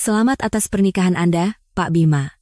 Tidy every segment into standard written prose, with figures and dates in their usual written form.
Selamat atas pernikahan Anda, Pak Bima.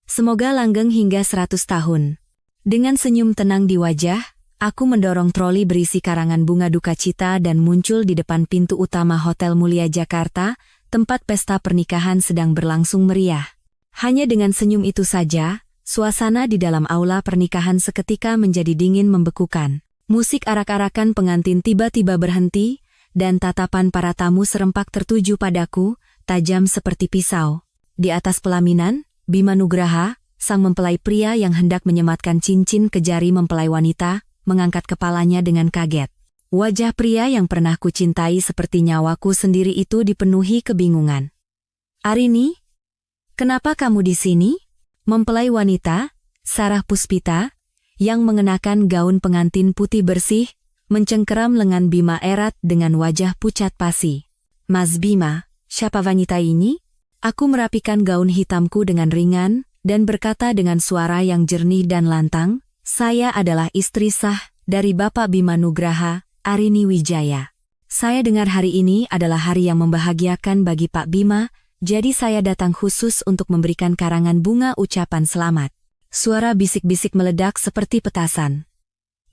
Semoga langgeng hingga 100 tahun. Dengan senyum tenang di wajah, aku mendorong troli berisi karangan bunga duka cita dan muncul di depan pintu utama Hotel Mulia Jakarta, tempat pesta pernikahan sedang berlangsung meriah. Hanya dengan senyum itu saja, suasana di dalam aula pernikahan seketika menjadi dingin membekukan. Musik arak-arakan pengantin tiba-tiba berhenti, dan tatapan para tamu serempak tertuju padaku, tajam seperti pisau. Di atas pelaminan, Bima Nugraha, sang mempelai pria yang hendak menyematkan cincin ke jari mempelai wanita, mengangkat kepalanya dengan kaget. Wajah pria yang pernah kucintai seperti nyawaku sendiri itu dipenuhi kebingungan. "Arini, kenapa kamu di sini?" Mempelai wanita, Sarah Puspita, yang mengenakan gaun pengantin putih bersih, mencengkeram lengan Bima erat dengan wajah pucat pasi. "Mas Bima, siapa wanita ini?" Aku merapikan gaun hitamku dengan ringan, dan berkata dengan suara yang jernih dan lantang, "Saya adalah istri sah dari Bapak Bima Nugraha, Arini Wijaya. Saya dengar hari ini adalah hari yang membahagiakan bagi Pak Bima, jadi saya datang khusus untuk memberikan karangan bunga ucapan selamat." Suara bisik-bisik meledak seperti petasan.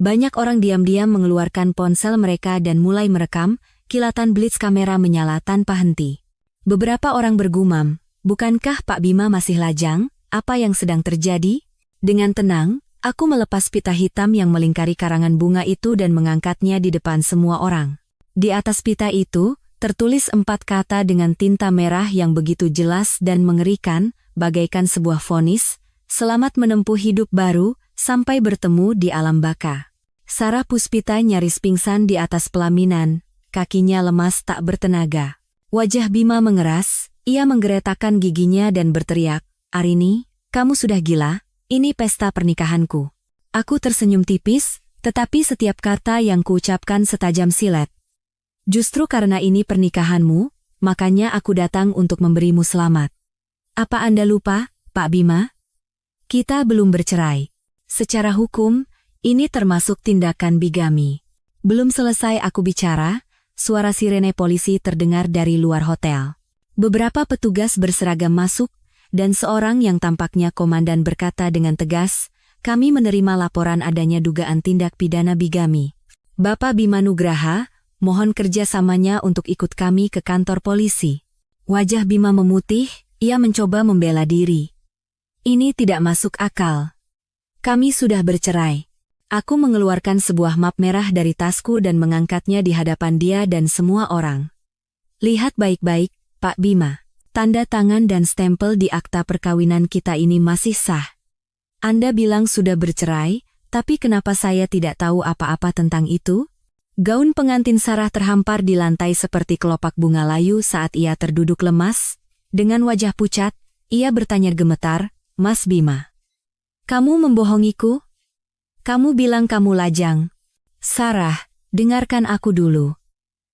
Banyak orang diam-diam mengeluarkan ponsel mereka dan mulai merekam, kilatan blitz kamera menyala tanpa henti. Beberapa orang bergumam, "Bukankah Pak Bima masih lajang? Apa yang sedang terjadi?" Dengan tenang, aku melepas pita hitam yang melingkari karangan bunga itu dan mengangkatnya di depan semua orang. Di atas pita itu, tertulis 4 kata dengan tinta merah yang begitu jelas dan mengerikan, bagaikan sebuah vonis, "Selamat menempuh hidup baru, sampai bertemu di alam baka." Sarah Puspita nyaris pingsan di atas pelaminan, kakinya lemas tak bertenaga. Wajah Bima mengeras, ia menggeretakkan giginya dan berteriak, "Arini, kamu sudah gila, ini pesta pernikahanku." Aku tersenyum tipis, tetapi setiap kata yang kuucapkan setajam silet. "Justru karena ini pernikahanmu, makanya aku datang untuk memberimu selamat." "Apa Anda lupa, Pak Bima? Kita belum bercerai. Secara hukum, ini termasuk tindakan bigami." Belum selesai aku bicara, suara sirene polisi terdengar dari luar hotel. Beberapa petugas berseragam masuk, dan seorang yang tampaknya komandan berkata dengan tegas, "Kami menerima laporan adanya dugaan tindak pidana bigami. Bapak Bima Nugraha, mohon kerjasamanya untuk ikut kami ke kantor polisi." Wajah Bima memutih, ia mencoba membela diri. "Ini tidak masuk akal. Kami sudah bercerai." Aku mengeluarkan sebuah map merah dari tasku dan mengangkatnya di hadapan dia dan semua orang. "Lihat baik-baik, Pak Bima. Tanda tangan dan stempel di akta perkawinan kita ini masih sah. Anda bilang sudah bercerai, tapi kenapa saya tidak tahu apa-apa tentang itu?" Gaun pengantin Sarah terhampar di lantai seperti kelopak bunga layu saat ia terduduk lemas. Dengan wajah pucat, ia bertanya gemetar, "Mas Bima, kamu membohongiku? Kamu bilang kamu lajang." "Sarah, dengarkan aku dulu."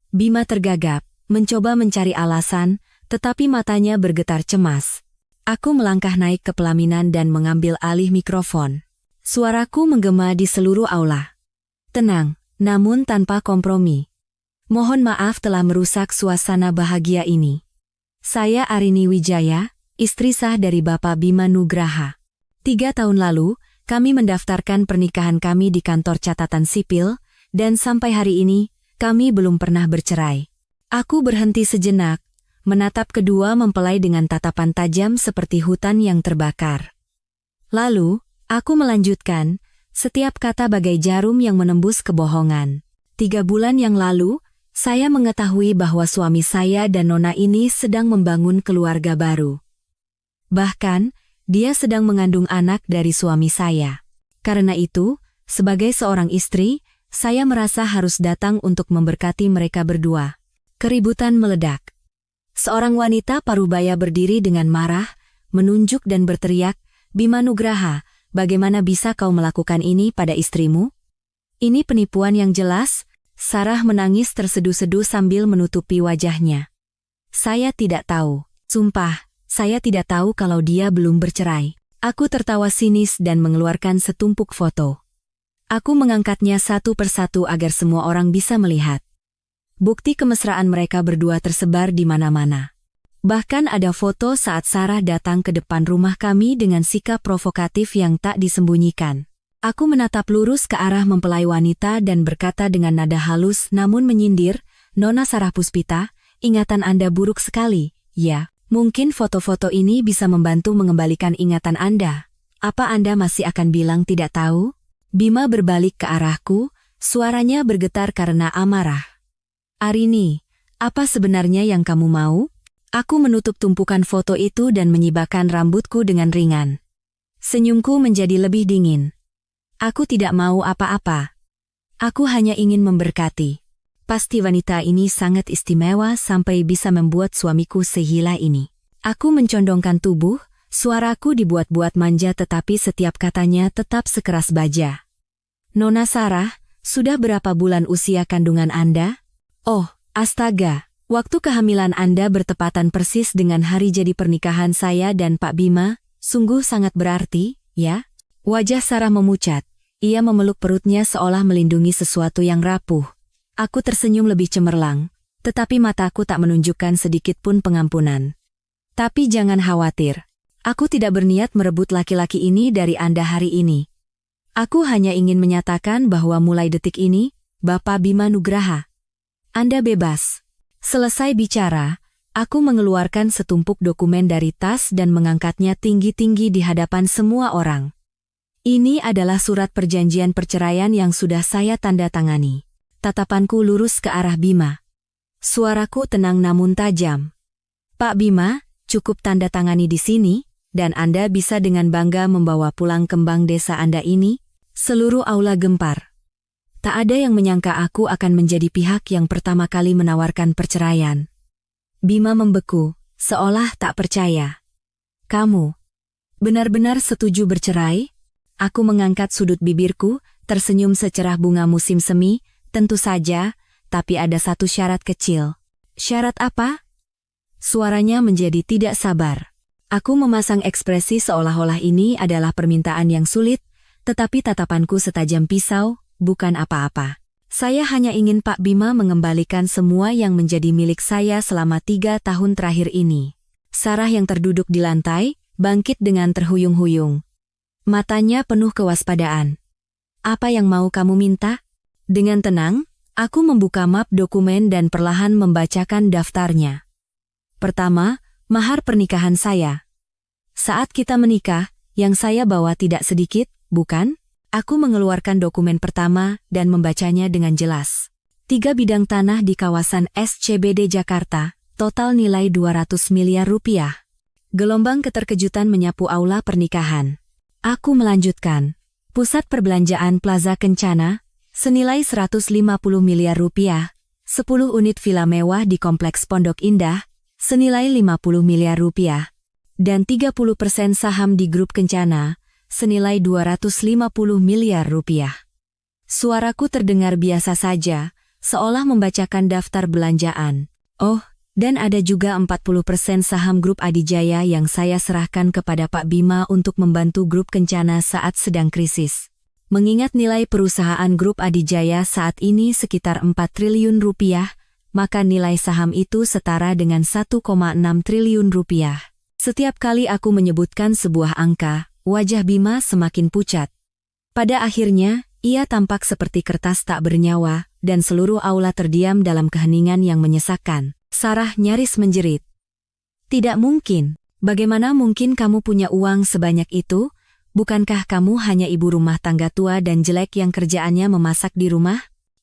Bima tergagap, mencoba mencari alasan, tetapi matanya bergetar cemas. Aku melangkah naik ke pelaminan dan mengambil alih mikrofon. Suaraku menggema di seluruh aula. Tenang, namun tanpa kompromi. "Mohon maaf telah merusak suasana bahagia ini. Saya Arini Wijaya, istri sah dari Bapak Bima Nugraha. 3 tahun lalu, kami mendaftarkan pernikahan kami di kantor catatan sipil, dan sampai hari ini, kami belum pernah bercerai." Aku berhenti sejenak, menatap kedua mempelai dengan tatapan tajam seperti hutan yang terbakar. Lalu, aku melanjutkan, setiap kata bagai jarum yang menembus kebohongan. 3 bulan yang lalu, saya mengetahui bahwa suami saya dan nona ini sedang membangun keluarga baru. Bahkan, dia sedang mengandung anak dari suami saya. Karena itu, sebagai seorang istri, saya merasa harus datang untuk memberkati mereka berdua. Keributan meledak. Seorang wanita parubaya berdiri dengan marah, menunjuk dan berteriak, "Bima Nugraha, bagaimana bisa kau melakukan ini pada istrimu? Ini penipuan yang jelas." Sarah menangis terseduh-seduh sambil menutupi wajahnya. "Saya tidak tahu. Sumpah, saya tidak tahu kalau dia belum bercerai." Aku tertawa sinis dan mengeluarkan setumpuk foto. Aku mengangkatnya satu persatu agar semua orang bisa melihat. Bukti kemesraan mereka berdua tersebar di mana-mana. Bahkan ada foto saat Sarah datang ke depan rumah kami dengan sikap provokatif yang tak disembunyikan. Aku menatap lurus ke arah mempelai wanita dan berkata dengan nada halus namun menyindir, "Nona Sarah Puspita, ingatan Anda buruk sekali, ya. Mungkin foto-foto ini bisa membantu mengembalikan ingatan Anda. Apa Anda masih akan bilang tidak tahu?" Bima berbalik ke arahku, suaranya bergetar karena amarah. "Arini, apa sebenarnya yang kamu mau?" Aku menutup tumpukan foto itu dan menyibakkan rambutku dengan ringan. Senyumku menjadi lebih dingin. Aku tidak mau apa-apa. Aku hanya ingin memberkati. Pasti wanita ini sangat istimewa sampai bisa membuat suamiku sehila ini. Aku mencondongkan tubuh, suaraku dibuat-buat manja tetapi setiap katanya tetap sekeras baja. "Nona Sarah, sudah berapa bulan usia kandungan Anda?" "Oh, astaga. Waktu kehamilan Anda bertepatan persis dengan hari jadi pernikahan saya dan Pak Bima, sungguh sangat berarti, ya?" Wajah Sarah memucat. Ia memeluk perutnya seolah melindungi sesuatu yang rapuh. Aku tersenyum lebih cemerlang, tetapi mataku tak menunjukkan sedikit pun pengampunan. "Tapi jangan khawatir. Aku tidak berniat merebut laki-laki ini dari Anda hari ini. Aku hanya ingin menyatakan bahwa mulai detik ini, Bapak Bima Nugraha, Anda bebas." Selesai bicara, aku mengeluarkan setumpuk dokumen dari tas dan mengangkatnya tinggi-tinggi di hadapan semua orang. "Ini adalah surat perjanjian perceraian yang sudah saya tanda tangani." Tatapanku lurus ke arah Bima. Suaraku tenang namun tajam. "Pak Bima, cukup tanda tangani di sini, dan Anda bisa dengan bangga membawa pulang kembang desa Anda ini." Seluruh aula gempar. Tak ada yang menyangka aku akan menjadi pihak yang pertama kali menawarkan perceraian. Bima membeku, seolah tak percaya. "Kamu benar-benar setuju bercerai?" Aku mengangkat sudut bibirku, tersenyum secerah bunga musim semi. "Tentu saja, tapi ada satu syarat kecil." "Syarat apa?" Suaranya menjadi tidak sabar. Aku memasang ekspresi seolah-olah ini adalah permintaan yang sulit, tetapi tatapanku setajam pisau, "Bukan apa-apa. Saya hanya ingin Pak Bima mengembalikan semua yang menjadi milik saya selama 3 tahun terakhir ini." Sarah yang terduduk di lantai, bangkit dengan terhuyung-huyung. Matanya penuh kewaspadaan. "Apa yang mau kamu minta?" Dengan tenang, aku membuka map dokumen dan perlahan membacakan daftarnya. Pertama, mahar pernikahan saya. Saat kita menikah, yang saya bawa tidak sedikit, bukan? Aku mengeluarkan dokumen pertama dan membacanya dengan jelas. 3 bidang tanah di kawasan SCBD Jakarta, total nilai 200 miliar rupiah. Gelombang keterkejutan menyapu aula pernikahan. Aku melanjutkan. Pusat perbelanjaan Plaza Kencana, senilai 150 miliar rupiah. 10 unit villa mewah di Kompleks Pondok Indah, senilai 50 miliar rupiah. Dan 30% saham di Grup Kencana, senilai 250 miliar rupiah. Suaraku terdengar biasa saja, seolah membacakan daftar belanjaan. Oh, dan ada juga 40% saham Grup Adijaya yang saya serahkan kepada Pak Bima untuk membantu Grup Kencana saat sedang krisis. Mengingat nilai perusahaan Grup Adijaya saat ini sekitar 4 triliun rupiah, maka nilai saham itu setara dengan 1,6 triliun rupiah. Setiap kali aku menyebutkan sebuah angka, wajah Bima semakin pucat. Pada akhirnya, ia tampak seperti kertas tak bernyawa, dan seluruh aula terdiam dalam keheningan yang menyesakkan. Sarah nyaris menjerit. "Tidak mungkin. Bagaimana mungkin kamu punya uang sebanyak itu? Bukankah kamu hanya ibu rumah tangga tua dan jelek yang kerjaannya memasak di rumah?"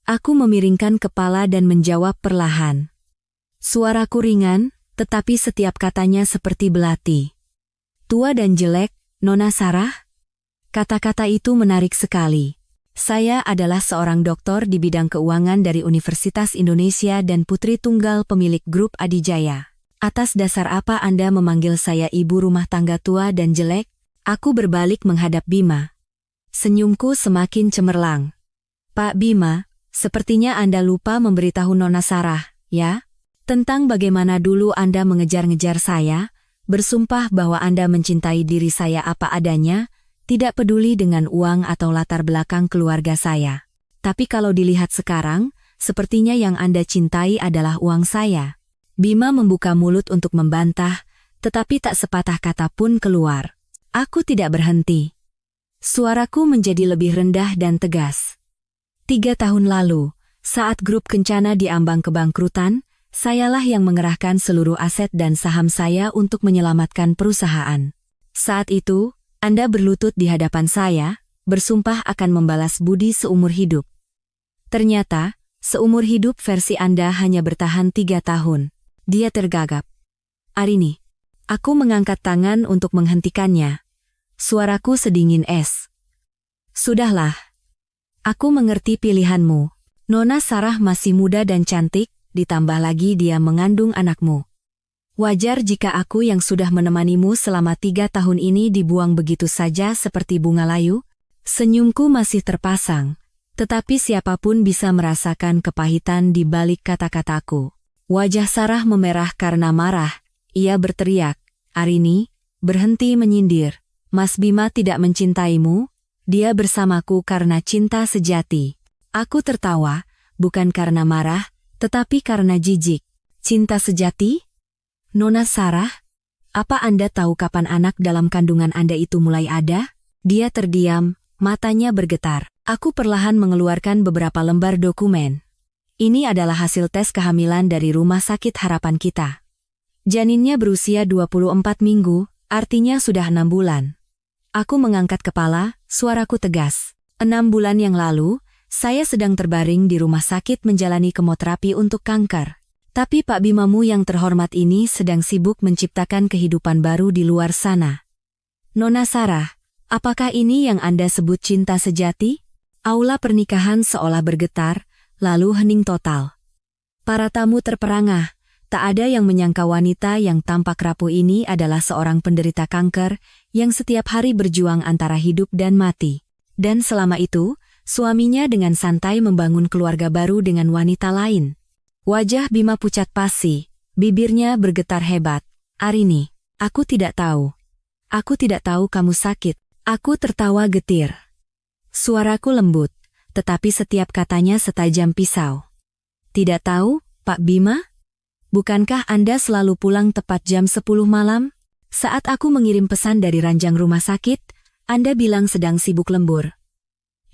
Aku memiringkan kepala dan menjawab perlahan. Suaraku ringan, tetapi setiap katanya seperti belati. "Tua dan jelek, Nona Sarah?" Kata-kata itu menarik sekali. Saya adalah seorang doktor di bidang keuangan dari Universitas Indonesia dan putri tunggal pemilik Grup Adijaya. Atas dasar apa Anda memanggil saya ibu rumah tangga tua dan jelek? Aku berbalik menghadap Bima. Senyumku semakin cemerlang. "Pak Bima, sepertinya Anda lupa memberitahu Nona Sarah, ya? Tentang bagaimana dulu Anda mengejar-ngejar saya, bersumpah bahwa Anda mencintai diri saya apa adanya, tidak peduli dengan uang atau latar belakang keluarga saya. Tapi kalau dilihat sekarang, sepertinya yang Anda cintai adalah uang saya." Bima membuka mulut untuk membantah, tetapi tak sepatah kata pun keluar. Aku tidak berhenti. Suaraku menjadi lebih rendah dan tegas. 3 tahun lalu, saat grup Kencana diambang kebangkrutan, sayalah yang mengerahkan seluruh aset dan saham saya untuk menyelamatkan perusahaan. Saat itu, Anda berlutut di hadapan saya, bersumpah akan membalas budi seumur hidup. Ternyata, seumur hidup versi Anda hanya bertahan 3 tahun. Dia tergagap. Arini, aku mengangkat tangan untuk menghentikannya. Suaraku sedingin es. Sudahlah. Aku mengerti pilihanmu. Nona Sarah masih muda dan cantik, ditambah lagi dia mengandung anakmu. Wajar jika aku yang sudah menemanimu selama 3 tahun ini dibuang begitu saja seperti bunga layu. Senyumku masih terpasang, tetapi siapapun bisa merasakan kepahitan di balik kata-kataku. Wajah Sarah memerah karena marah. Ia berteriak, Arini, berhenti menyindir. Mas Bima tidak mencintaimu, dia bersamaku karena cinta sejati. Aku tertawa, bukan karena marah, tetapi karena jijik. Cinta sejati? Nona Sarah, apa Anda tahu kapan anak dalam kandungan Anda itu mulai ada? Dia terdiam, matanya bergetar. Aku perlahan mengeluarkan beberapa lembar dokumen. Ini adalah hasil tes kehamilan dari Rumah Sakit Harapan kita. Janinnya berusia 24 minggu, artinya sudah 6 bulan. Aku mengangkat kepala, suaraku tegas. 6 bulan yang lalu, saya sedang terbaring di rumah sakit menjalani kemoterapi untuk kanker. Tapi Pak Bimamu yang terhormat ini sedang sibuk menciptakan kehidupan baru di luar sana. Nona Sarah, apakah ini yang Anda sebut cinta sejati? Aula pernikahan seolah bergetar, lalu hening total. Para tamu terperangah, tak ada yang menyangka wanita yang tampak rapuh ini adalah seorang penderita kanker yang setiap hari berjuang antara hidup dan mati. Dan selama itu, suaminya dengan santai membangun keluarga baru dengan wanita lain. Wajah Bima pucat pasi, bibirnya bergetar hebat. Arini, aku tidak tahu. Aku tidak tahu kamu sakit. Aku tertawa getir. Suaraku lembut, tetapi setiap katanya setajam pisau. Tidak tahu, Pak Bima? Bukankah Anda selalu pulang tepat jam 10 malam? Saat aku mengirim pesan dari ranjang rumah sakit, Anda bilang sedang sibuk lembur.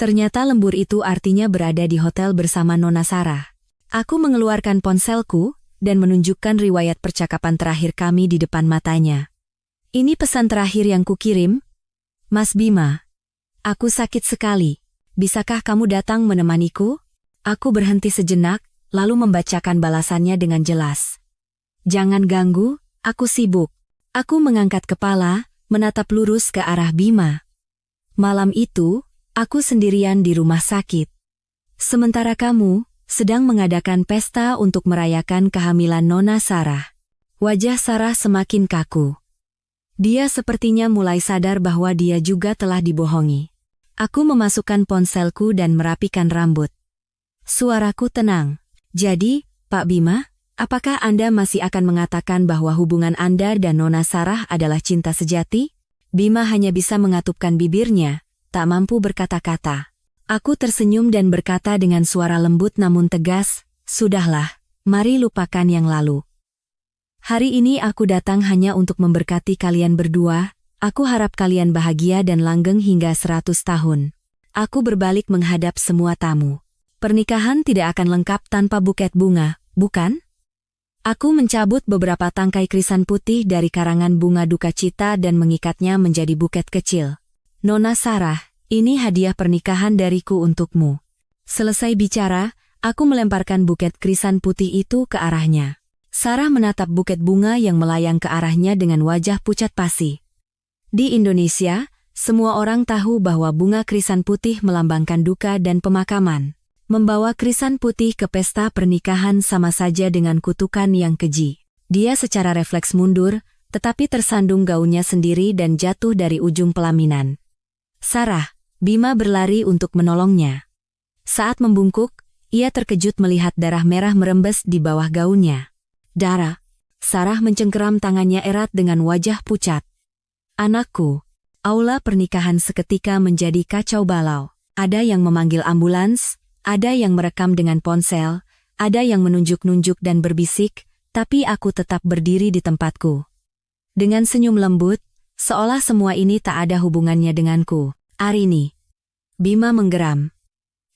Ternyata lembur itu artinya berada di hotel bersama Nona Sarah. Aku mengeluarkan ponselku dan menunjukkan riwayat percakapan terakhir kami di depan matanya. Ini pesan terakhir yang kukirim. Mas Bima, aku sakit sekali. Bisakah kamu datang menemaniku? Aku berhenti sejenak, lalu membacakan balasannya dengan jelas. Jangan ganggu, aku sibuk. Aku mengangkat kepala, menatap lurus ke arah Bima. Malam itu, aku sendirian di rumah sakit. Sementara kamu sedang mengadakan pesta untuk merayakan kehamilan Nona Sarah. Wajah Sarah semakin kaku. Dia sepertinya mulai sadar bahwa dia juga telah dibohongi. Aku memasukkan ponselku dan merapikan rambut. Suaraku tenang. Jadi, Pak Bima, apakah Anda masih akan mengatakan bahwa hubungan Anda dan Nona Sarah adalah cinta sejati? Bima hanya bisa mengatupkan bibirnya, tak mampu berkata-kata. Aku tersenyum dan berkata dengan suara lembut namun tegas, sudahlah, mari lupakan yang lalu. Hari ini aku datang hanya untuk memberkati kalian berdua. Aku harap kalian bahagia dan langgeng hingga 100 tahun. Aku berbalik menghadap semua tamu. Pernikahan tidak akan lengkap tanpa buket bunga, bukan? Aku mencabut beberapa tangkai krisan putih dari karangan bunga duka cita dan mengikatnya menjadi buket kecil. Nona Sarah, ini hadiah pernikahan dariku untukmu. Selesai bicara, aku melemparkan buket krisan putih itu ke arahnya. Sarah menatap buket bunga yang melayang ke arahnya dengan wajah pucat pasi. Di Indonesia, semua orang tahu bahwa bunga krisan putih melambangkan duka dan pemakaman. Membawa krisan putih ke pesta pernikahan sama saja dengan kutukan yang keji. Dia secara refleks mundur, tetapi tersandung gaunnya sendiri dan jatuh dari ujung pelaminan. Sarah, Bima berlari untuk menolongnya. Saat membungkuk, ia terkejut melihat darah merah merembes di bawah gaunnya. Darah. Sarah mencengkeram tangannya erat dengan wajah pucat. Anakku. Aula pernikahan seketika menjadi kacau balau. Ada yang memanggil ambulans, ada yang merekam dengan ponsel, ada yang menunjuk-nunjuk dan berbisik, tapi aku tetap berdiri di tempatku. Dengan senyum lembut, seolah semua ini tak ada hubungannya denganku. Arini. Bima menggeram.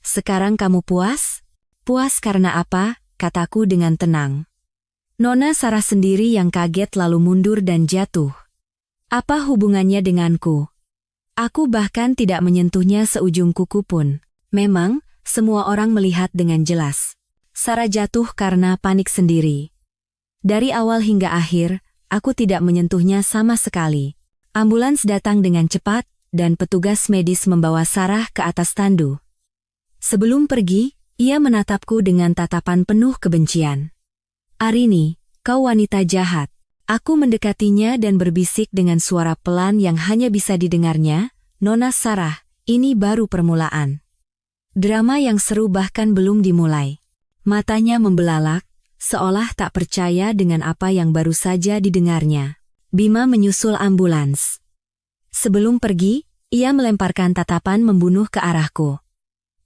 Sekarang kamu puas? Puas karena apa? Kataku dengan tenang. Nona Sarah sendiri yang kaget lalu mundur dan jatuh. Apa hubungannya denganku? Aku bahkan tidak menyentuhnya seujung kuku pun. Memang, semua orang melihat dengan jelas. Sarah jatuh karena panik sendiri. Dari awal hingga akhir, aku tidak menyentuhnya sama sekali. Ambulans datang dengan cepat, dan petugas medis membawa Sarah ke atas tandu. Sebelum pergi, ia menatapku dengan tatapan penuh kebencian. Arini, kau wanita jahat. Aku mendekatinya dan berbisik dengan suara pelan yang hanya bisa didengarnya, Nona Sarah, ini baru permulaan. Drama yang seru bahkan belum dimulai. Matanya membelalak, seolah tak percaya dengan apa yang baru saja didengarnya. Bima menyusul ambulans. Sebelum pergi, ia melemparkan tatapan membunuh ke arahku.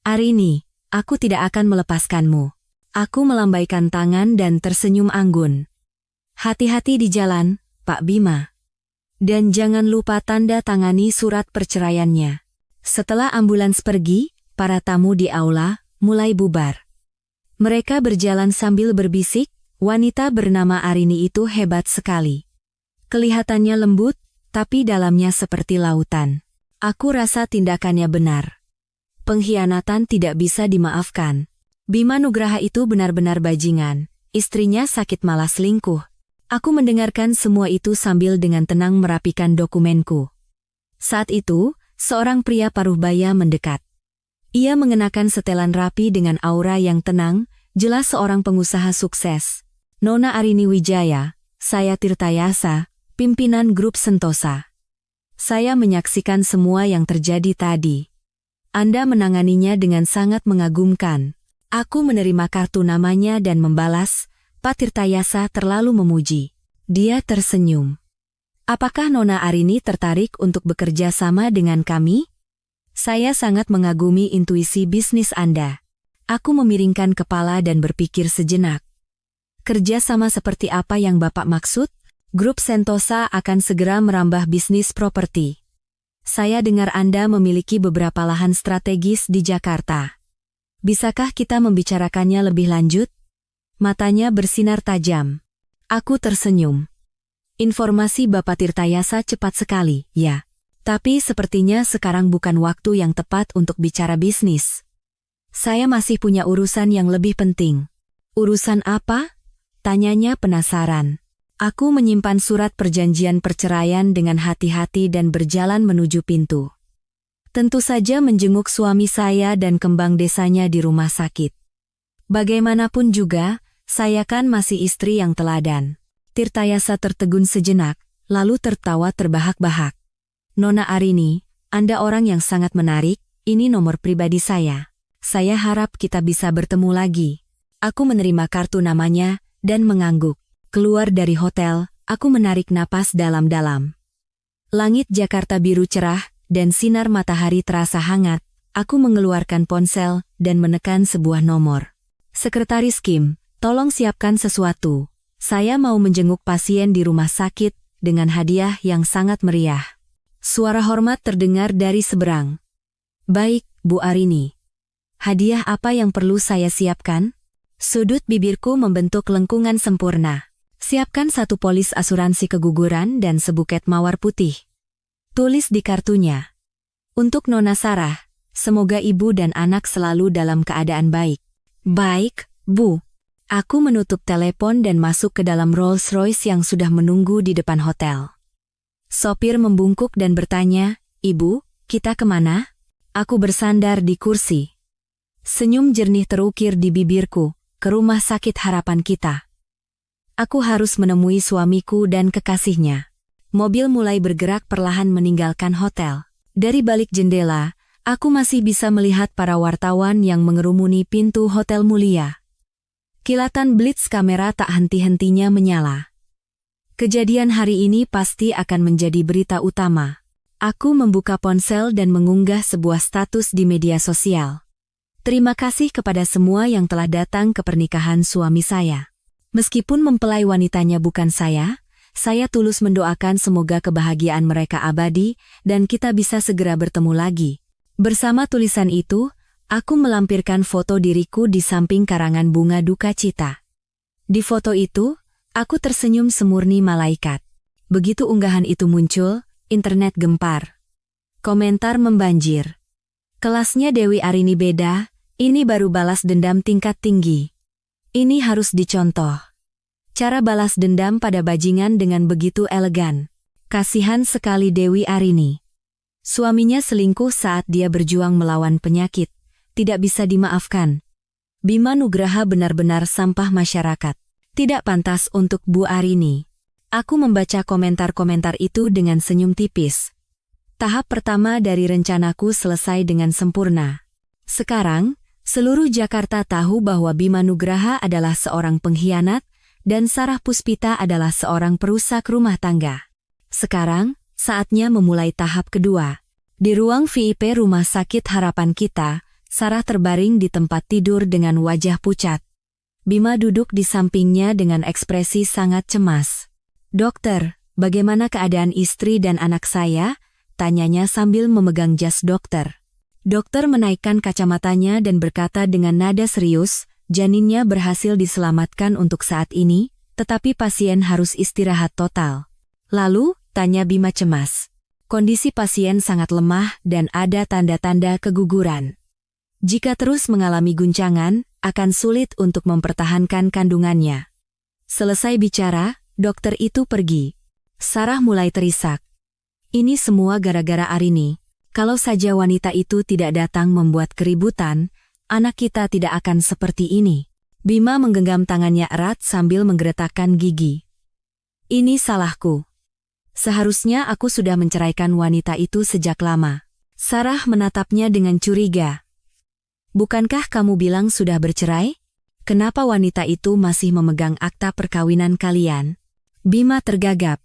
Arini, aku tidak akan melepaskanmu. Aku melambaikan tangan dan tersenyum anggun. Hati-hati di jalan, Pak Bima. Dan jangan lupa tanda tangani surat perceraiannya. Setelah ambulans pergi, para tamu di aula mulai bubar. Mereka berjalan sambil berbisik, wanita bernama Arini itu hebat sekali. Kelihatannya lembut, tapi dalamnya seperti lautan. Aku rasa tindakannya benar. Pengkhianatan tidak bisa dimaafkan. Bima Nugraha itu benar-benar bajingan. Istrinya sakit malah selingkuh. Aku mendengarkan semua itu sambil dengan tenang merapikan dokumenku. Saat itu, seorang pria paruh baya mendekat. Ia mengenakan setelan rapi dengan aura yang tenang, jelas seorang pengusaha sukses. Nona Arini Wijaya, saya Tirtayasa, pimpinan grup Sentosa. Saya menyaksikan semua yang terjadi tadi. Anda menanganinya dengan sangat mengagumkan. Aku menerima kartu namanya dan membalas, Pak Tirtayasa terlalu memuji. Dia tersenyum. Apakah Nona Arini tertarik untuk bekerja sama dengan kami? Saya sangat mengagumi intuisi bisnis Anda. Aku memiringkan kepala dan berpikir sejenak. Kerja sama seperti apa yang Bapak maksud? Grup Sentosa akan segera merambah bisnis properti. Saya dengar Anda memiliki beberapa lahan strategis di Jakarta. Bisakah kita membicarakannya lebih lanjut? Matanya bersinar tajam. Aku tersenyum. Informasi Bapak Tirtayasa cepat sekali, ya. Tapi sepertinya sekarang bukan waktu yang tepat untuk bicara bisnis. Saya masih punya urusan yang lebih penting. Urusan apa? Tanyanya penasaran. Aku menyimpan surat perjanjian perceraian dengan hati-hati dan berjalan menuju pintu. Tentu saja menjenguk suami saya dan kembang desanya di rumah sakit. Bagaimanapun juga, saya kan masih istri yang teladan. Tirtayasa tertegun sejenak, lalu tertawa terbahak-bahak. Nona Arini, Anda orang yang sangat menarik, ini nomor pribadi saya. Saya harap kita bisa bertemu lagi. Aku menerima kartu namanya, dan mengangguk. Keluar dari hotel, aku menarik napas dalam-dalam. Langit Jakarta biru cerah, dan sinar matahari terasa hangat. Aku mengeluarkan ponsel, dan menekan sebuah nomor. Sekretaris Kim, tolong siapkan sesuatu. Saya mau menjenguk pasien di rumah sakit, dengan hadiah yang sangat meriah. Suara hormat terdengar dari seberang. Baik, Bu Arini. Hadiah apa yang perlu saya siapkan? Sudut bibirku membentuk lengkungan sempurna. Siapkan 1 polis asuransi keguguran dan sebuket mawar putih. Tulis di kartunya. Untuk Nona Sarah, semoga ibu dan anak selalu dalam keadaan baik. Baik, Bu. Aku menutup telepon dan masuk ke dalam Rolls-Royce yang sudah menunggu di depan hotel. Sopir membungkuk dan bertanya, Ibu, kita kemana? Aku bersandar di kursi. Senyum jernih terukir di bibirku, ke rumah sakit harapan kita. Aku harus menemui suamiku dan kekasihnya. Mobil mulai bergerak perlahan meninggalkan hotel. Dari balik jendela, aku masih bisa melihat para wartawan yang mengerumuni pintu Hotel Mulia. Kilatan blitz kamera tak henti-hentinya menyala. Kejadian hari ini pasti akan menjadi berita utama. Aku membuka ponsel dan mengunggah sebuah status di media sosial. Terima kasih kepada semua yang telah datang ke pernikahan suami saya. Meskipun mempelai wanitanya bukan saya tulus mendoakan semoga kebahagiaan mereka abadi dan kita bisa segera bertemu lagi. Bersama tulisan itu, aku melampirkan foto diriku di samping karangan bunga duka cita. Di foto itu, aku tersenyum semurni malaikat. Begitu unggahan itu muncul, internet gempar. Komentar membanjir. Kelasnya Dewi Arini beda, ini baru balas dendam tingkat tinggi. Ini harus dicontoh. Cara balas dendam pada bajingan dengan begitu elegan. Kasihan sekali Dewi Arini. Suaminya selingkuh saat dia berjuang melawan penyakit. Tidak bisa dimaafkan. Bima Nugraha benar-benar sampah masyarakat. Tidak pantas untuk Bu Arini. Aku membaca komentar-komentar itu dengan senyum tipis. Tahap pertama dari rencanaku selesai dengan sempurna. Sekarang, seluruh Jakarta tahu bahwa Bima Nugraha adalah seorang pengkhianat dan Sarah Puspita adalah seorang perusak rumah tangga. Sekarang, saatnya memulai tahap kedua. Di ruang VIP Rumah Sakit Harapan Kita, Sarah terbaring di tempat tidur dengan wajah pucat. Bima duduk di sampingnya dengan ekspresi sangat cemas. "Dokter, bagaimana keadaan istri dan anak saya?" tanyanya sambil memegang jas dokter. Dokter menaikkan kacamatanya dan berkata dengan nada serius, "Janinnya berhasil diselamatkan untuk saat ini, tetapi pasien harus istirahat total." "Lalu?" tanya Bima cemas. "Kondisi pasien sangat lemah dan ada tanda-tanda keguguran. Jika terus mengalami guncangan, akan sulit untuk mempertahankan kandungannya." Selesai bicara, dokter itu pergi. Sarah mulai terisak. Ini semua gara-gara Arini. Kalau saja wanita itu tidak datang membuat keributan, anak kita tidak akan seperti ini. Bima menggenggam tangannya erat sambil menggeretakkan gigi. "Ini salahku. Seharusnya aku sudah menceraikan wanita itu sejak lama." Sarah menatapnya dengan curiga. "Bukankah kamu bilang sudah bercerai? Kenapa wanita itu masih memegang akta perkawinan kalian?" Bima tergagap.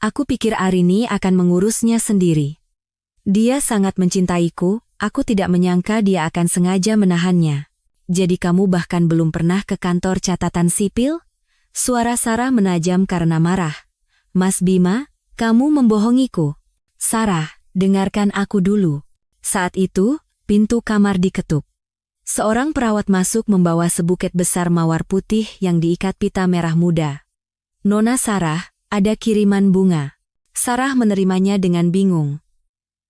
"Aku pikir Arini akan mengurusnya sendiri. Dia sangat mencintaiku, aku tidak menyangka dia akan sengaja menahannya." "Jadi kamu bahkan belum pernah ke kantor catatan sipil?" Suara Sarah menajam karena marah. "Mas Bima, kamu membohongiku." "Sarah, dengarkan aku dulu." Saat itu, pintu kamar diketuk. Seorang perawat masuk membawa sebuket besar mawar putih yang diikat pita merah muda. "Nona Sarah, ada kiriman bunga." Sarah menerimanya dengan bingung.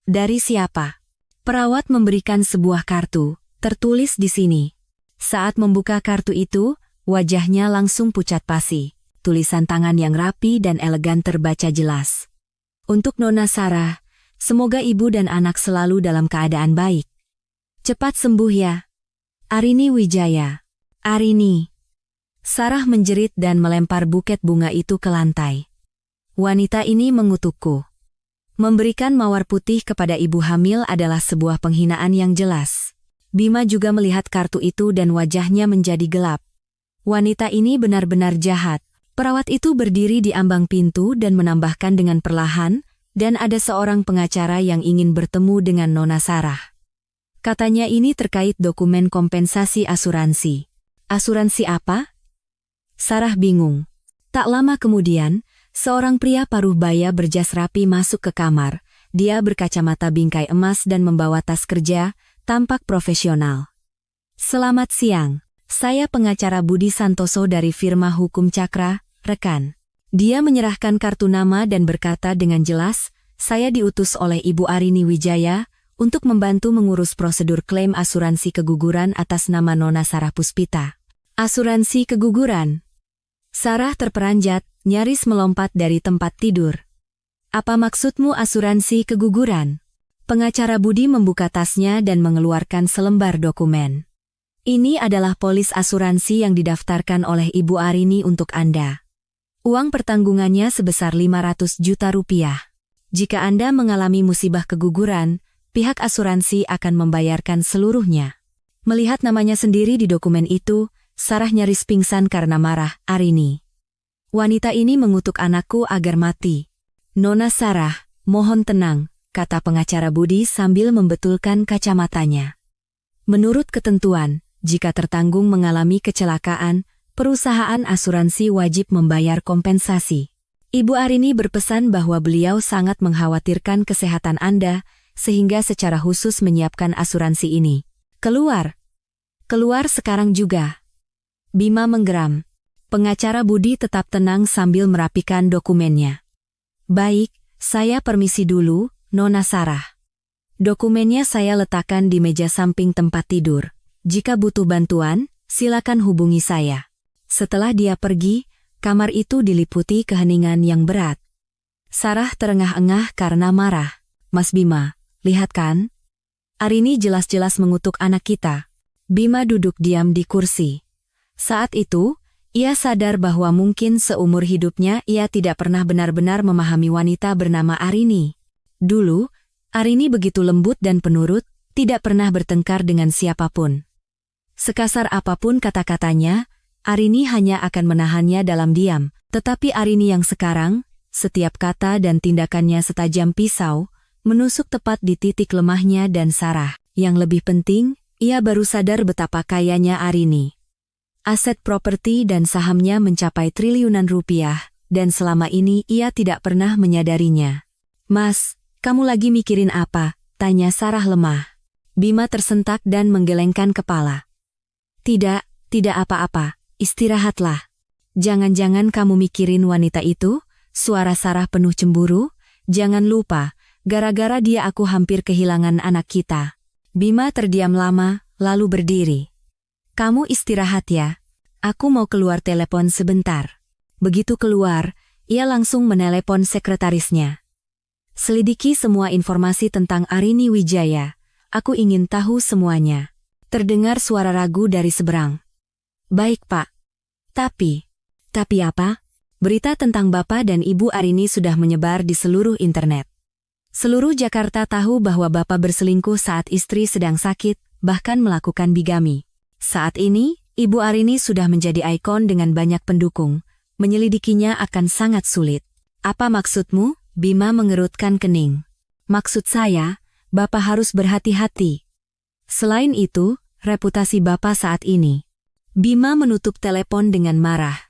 "Dari siapa?" Perawat memberikan sebuah kartu, tertulis di sini. Saat membuka kartu itu, wajahnya langsung pucat pasi. Tulisan tangan yang rapi dan elegan terbaca jelas. "Untuk Nona Sarah, semoga ibu dan anak selalu dalam keadaan baik. Cepat sembuh ya. Arini Wijaya." "Arini." Sarah menjerit dan melempar buket bunga itu ke lantai. "Wanita ini mengutukku. Memberikan mawar putih kepada ibu hamil adalah sebuah penghinaan yang jelas." Bima juga melihat kartu itu dan wajahnya menjadi gelap. Wanita ini benar-benar jahat. Perawat itu berdiri di ambang pintu dan menambahkan dengan perlahan, "Dan ada seorang pengacara yang ingin bertemu dengan Nona Sarah." Katanya ini terkait dokumen kompensasi asuransi. "Asuransi apa?" Sarah bingung. Tak lama kemudian, seorang pria paruh baya berjas rapi masuk ke kamar. Dia berkacamata bingkai emas dan membawa tas kerja, tampak profesional. "Selamat siang. Saya pengacara Budi Santoso dari firma Hukum Cakra, rekan." Dia menyerahkan kartu nama dan berkata dengan jelas, "Saya diutus oleh Ibu Arini Wijaya untuk membantu mengurus prosedur klaim asuransi keguguran atas nama Nona Sarah Puspita." "Asuransi keguguran?" Sarah terperanjat, nyaris melompat dari tempat tidur. "Apa maksudmu asuransi keguguran?" Pengacara Budi membuka tasnya dan mengeluarkan selembar dokumen. "Ini adalah polis asuransi yang didaftarkan oleh Ibu Arini untuk Anda. Uang pertanggungannya sebesar 500 juta rupiah. Jika Anda mengalami musibah keguguran, pihak asuransi akan membayarkan seluruhnya." Melihat namanya sendiri di dokumen itu, Sarah nyaris pingsan karena marah. "Arini. Wanita ini mengutuk anakku agar mati." "Nona Sarah, mohon tenang," kata pengacara Budi sambil membetulkan kacamatanya. "Menurut ketentuan, jika tertanggung mengalami kecelakaan, perusahaan asuransi wajib membayar kompensasi. Ibu Arini berpesan bahwa beliau sangat mengkhawatirkan kesehatan Anda, sehingga secara khusus menyiapkan asuransi ini. Keluar. Keluar sekarang juga. Bima menggeram. Pengacara Budi tetap tenang sambil merapikan dokumennya. Baik, saya permisi dulu, Nona Sarah. Dokumennya saya letakkan di meja samping tempat tidur. Jika butuh bantuan, silakan hubungi saya. Setelah dia pergi, kamar itu diliputi keheningan yang berat. Sarah terengah-engah karena marah. Mas Bima, lihat kan? Arini jelas-jelas mengutuk anak kita. Bima duduk diam di kursi. Saat itu, ia sadar bahwa mungkin seumur hidupnya ia tidak pernah benar-benar memahami wanita bernama Arini. Dulu, Arini begitu lembut dan penurut, tidak pernah bertengkar dengan siapapun. Sekasar apapun kata-katanya, Arini hanya akan menahannya dalam diam. Tetapi Arini yang sekarang, setiap kata dan tindakannya setajam pisau, menusuk tepat di titik lemahnya dan Sarah. Yang lebih penting, ia baru sadar betapa kayanya Arini. Aset properti dan sahamnya mencapai triliunan rupiah, dan selama ini ia tidak pernah menyadarinya. Mas, kamu lagi mikirin apa? Tanya Sarah lemah. Bima tersentak dan menggelengkan kepala. Tidak apa-apa, istirahatlah. Jangan-jangan kamu mikirin wanita itu? Suara Sarah penuh cemburu. Jangan lupa, gara-gara dia aku hampir kehilangan anak kita. Bima terdiam lama, lalu berdiri. Kamu istirahat ya. Aku mau keluar telepon sebentar. Begitu keluar, ia langsung menelepon sekretarisnya. Selidiki semua informasi tentang Arini Wijaya. Aku ingin tahu semuanya. Terdengar suara ragu dari seberang. Baik, Pak. Tapi apa? Berita tentang Bapak dan Ibu Arini sudah menyebar di seluruh internet. Seluruh Jakarta tahu bahwa Bapak berselingkuh saat istri sedang sakit, bahkan melakukan bigami. Saat ini, Ibu Arini sudah menjadi ikon dengan banyak pendukung. Menyelidikinya akan sangat sulit. Apa maksudmu? Bima mengerutkan kening. Maksud saya, Bapak harus berhati-hati. Selain itu, reputasi Bapak saat ini. Bima menutup telepon dengan marah.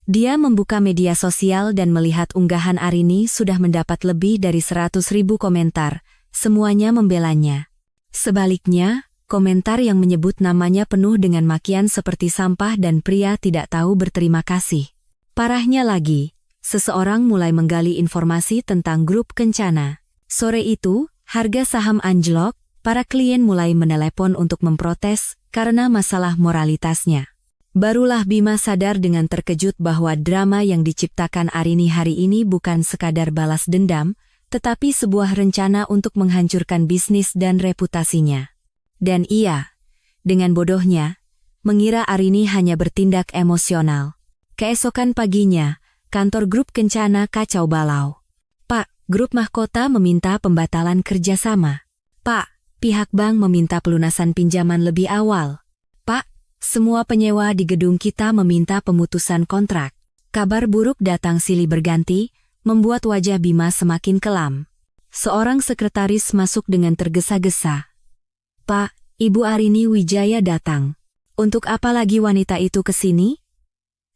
Dia membuka media sosial dan melihat unggahan Arini sudah mendapat lebih dari 100.000 komentar, semuanya membelanya. Sebaliknya, komentar yang menyebut namanya penuh dengan makian seperti sampah dan pria tidak tahu berterima kasih. Parahnya lagi, seseorang mulai menggali informasi tentang grup Kencana. Sore itu, harga saham anjlok, para klien mulai menelepon untuk memprotes karena masalah moralitasnya. Barulah Bima sadar dengan terkejut bahwa drama yang diciptakan Arini hari ini bukan sekadar balas dendam, tetapi sebuah rencana untuk menghancurkan bisnis dan reputasinya. Dan ia, dengan bodohnya, mengira Arini hanya bertindak emosional. Keesokan paginya, kantor grup Kencana kacau balau. Pak, grup mahkota meminta pembatalan kerjasama. Pak, pihak bank meminta pelunasan pinjaman lebih awal. Pak, semua penyewa di gedung kita meminta pemutusan kontrak. Kabar buruk datang silih berganti, membuat wajah Bima semakin kelam. Seorang sekretaris masuk dengan tergesa-gesa. Pak, Ibu Arini Wijaya datang. Untuk apa lagi wanita itu ke sini?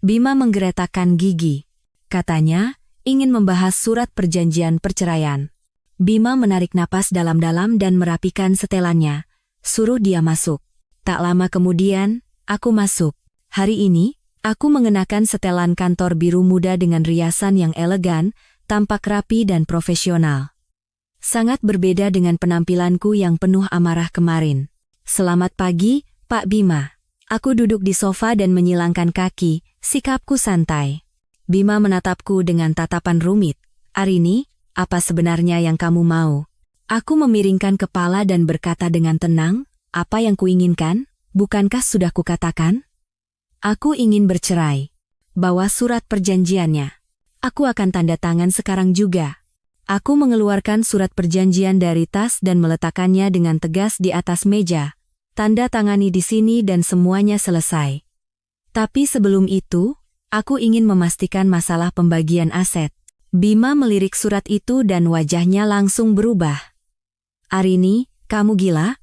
Bima menggeretakkan gigi. Katanya, ingin membahas surat perjanjian perceraian. Bima menarik napas dalam-dalam dan merapikan setelannya. Suruh dia masuk. Tak lama kemudian, aku masuk. Hari ini, aku mengenakan setelan kantor biru muda dengan riasan yang elegan, tampak rapi dan profesional. Sangat berbeda dengan penampilanku yang penuh amarah kemarin. Selamat pagi, Pak Bima. Aku duduk di sofa dan menyilangkan kaki, sikapku santai. Bima menatapku dengan tatapan rumit. Arini, apa sebenarnya yang kamu mau? Aku memiringkan kepala dan berkata dengan tenang, apa yang kuinginkan? Bukankah sudah kukatakan? Aku ingin bercerai. Bawa surat perjanjiannya. Aku akan tanda tangan sekarang juga. Aku mengeluarkan surat perjanjian dari tas dan meletakkannya dengan tegas di atas meja. Tanda tangani di sini dan semuanya selesai. Tapi sebelum itu, aku ingin memastikan masalah pembagian aset. Bima melirik surat itu dan wajahnya langsung berubah. Arini, kamu gila?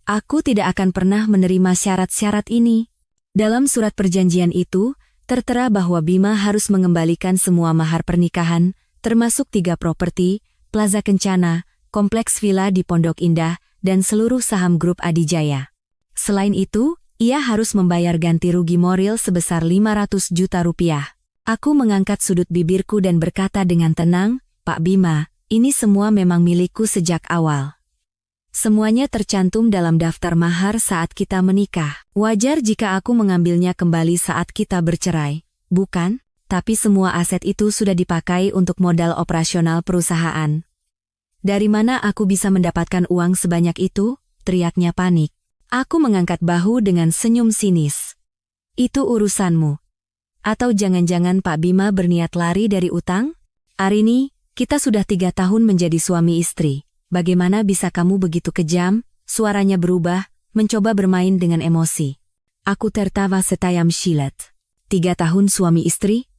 Aku tidak akan pernah menerima syarat-syarat ini. Dalam surat perjanjian itu, tertera bahwa Bima harus mengembalikan semua mahar pernikahan, termasuk 3 properti, Plaza Kencana, kompleks villa di Pondok Indah, dan seluruh saham grup Adijaya. Selain itu, ia harus membayar ganti rugi moral sebesar 500 juta rupiah. Aku mengangkat sudut bibirku dan berkata dengan tenang, Pak Bima, ini semua memang milikku sejak awal. Semuanya tercantum dalam daftar mahar saat kita menikah. Wajar jika aku mengambilnya kembali saat kita bercerai, bukan? Tapi semua aset itu sudah dipakai untuk modal operasional perusahaan. Dari mana aku bisa mendapatkan uang sebanyak itu? Teriaknya panik. Aku mengangkat bahu dengan senyum sinis. Itu urusanmu. Atau jangan-jangan Pak Bima berniat lari dari utang? Arini, kita sudah 3 tahun menjadi suami istri. Bagaimana bisa kamu begitu kejam? Suaranya berubah, mencoba bermain dengan emosi. Aku tertawa setayam silet. 3 tahun suami istri?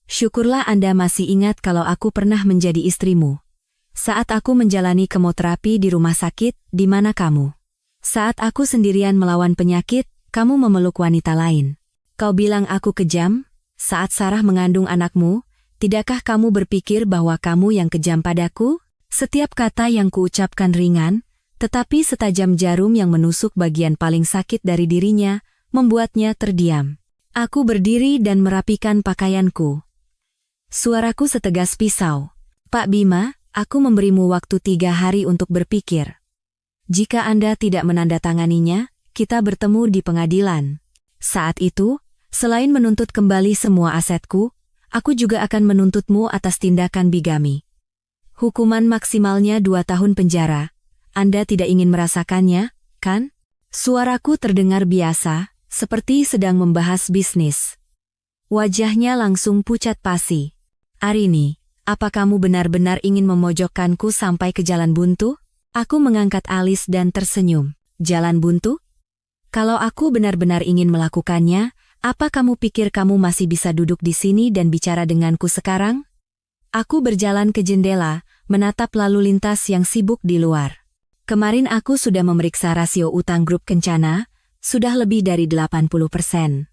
Syukurlah Anda masih ingat kalau aku pernah menjadi istrimu. Saat aku menjalani kemoterapi di rumah sakit, di mana kamu? Saat aku sendirian melawan penyakit, kamu memeluk wanita lain. Kau bilang aku kejam? Saat Sarah mengandung anakmu, tidakkah kamu berpikir bahwa kamu yang kejam padaku? Setiap kata yang kuucapkan ringan, tetapi setajam jarum yang menusuk bagian paling sakit dari dirinya, membuatnya terdiam. Aku berdiri dan merapikan pakaianku. Suaraku setegas pisau. Pak Bima, aku memberimu waktu 3 hari untuk berpikir. Jika Anda tidak menandatanganinya, kita bertemu di pengadilan. Saat itu, selain menuntut kembali semua asetku, aku juga akan menuntutmu atas tindakan bigami. Hukuman maksimalnya 2 tahun penjara. Anda tidak ingin merasakannya, kan? Suaraku terdengar biasa, seperti sedang membahas bisnis. Wajahnya langsung pucat pasi. Arini, apa kamu benar-benar ingin memojokkanku sampai ke jalan buntu? Aku mengangkat alis dan tersenyum. Jalan buntu? Kalau aku benar-benar ingin melakukannya, apa kamu pikir kamu masih bisa duduk di sini dan bicara denganku sekarang? Aku berjalan ke jendela, menatap lalu lintas yang sibuk di luar. Kemarin aku sudah memeriksa rasio utang grup Kencana, sudah lebih dari 80%.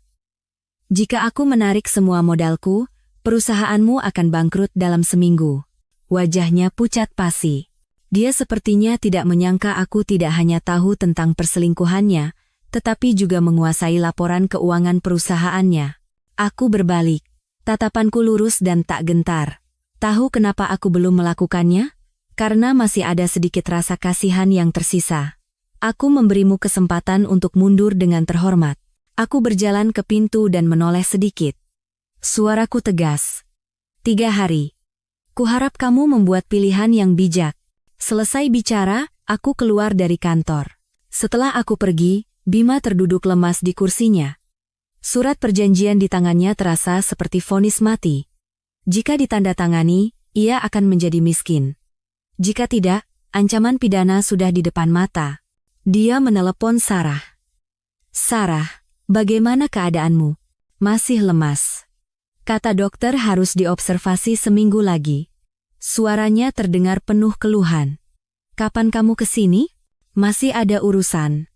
Jika aku menarik semua modalku, perusahaanmu akan bangkrut dalam seminggu. Wajahnya pucat pasi. Dia sepertinya tidak menyangka aku tidak hanya tahu tentang perselingkuhannya, tetapi juga menguasai laporan keuangan perusahaannya. Aku berbalik. Tatapanku lurus dan tak gentar. Tahu kenapa aku belum melakukannya? Karena masih ada sedikit rasa kasihan yang tersisa. Aku memberimu kesempatan untuk mundur dengan terhormat. Aku berjalan ke pintu dan menoleh sedikit. Suaraku tegas. 3 hari. Kuharap kamu membuat pilihan yang bijak. Selesai bicara, aku keluar dari kantor. Setelah aku pergi, Bima terduduk lemas di kursinya. Surat perjanjian di tangannya terasa seperti vonis mati. Jika ditandatangani, ia akan menjadi miskin. Jika tidak, ancaman pidana sudah di depan mata. Dia menelepon Sarah. Sarah, bagaimana keadaanmu? Masih lemas. Kata dokter harus diobservasi seminggu lagi. Suaranya terdengar penuh keluhan. Kapan kamu ke sini? Masih ada urusan.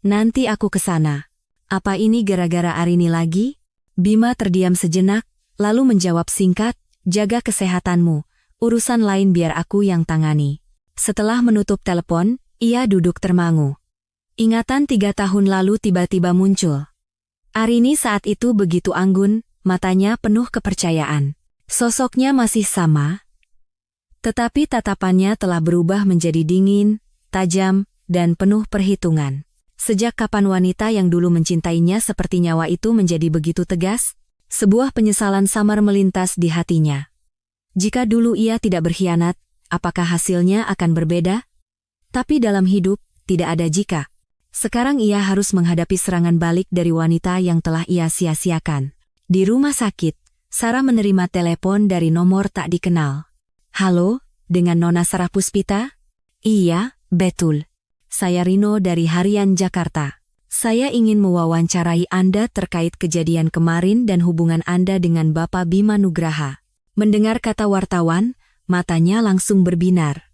Nanti aku ke sana. Apa ini gara-gara Arini lagi? Bima terdiam sejenak, lalu menjawab singkat, jaga kesehatanmu, urusan lain biar aku yang tangani. Setelah menutup telepon, ia duduk termangu. Ingatan 3 tahun lalu tiba-tiba muncul. Arini saat itu begitu anggun, matanya penuh kepercayaan. Sosoknya masih sama, tetapi tatapannya telah berubah menjadi dingin, tajam, dan penuh perhitungan. Sejak kapan wanita yang dulu mencintainya seperti nyawa itu menjadi begitu tegas? Sebuah penyesalan samar melintas di hatinya. Jika dulu ia tidak berkhianat, apakah hasilnya akan berbeda? Tapi dalam hidup, tidak ada jika. Sekarang ia harus menghadapi serangan balik dari wanita yang telah ia sia-siakan. Di rumah sakit, Sarah menerima telepon dari nomor tak dikenal. Halo, dengan Nona Sarah Puspita? Iya, betul. Saya Rino dari Harian Jakarta. Saya ingin mewawancarai Anda terkait kejadian kemarin dan hubungan Anda dengan Bapak Bima Nugraha. Mendengar kata wartawan, matanya langsung berbinar.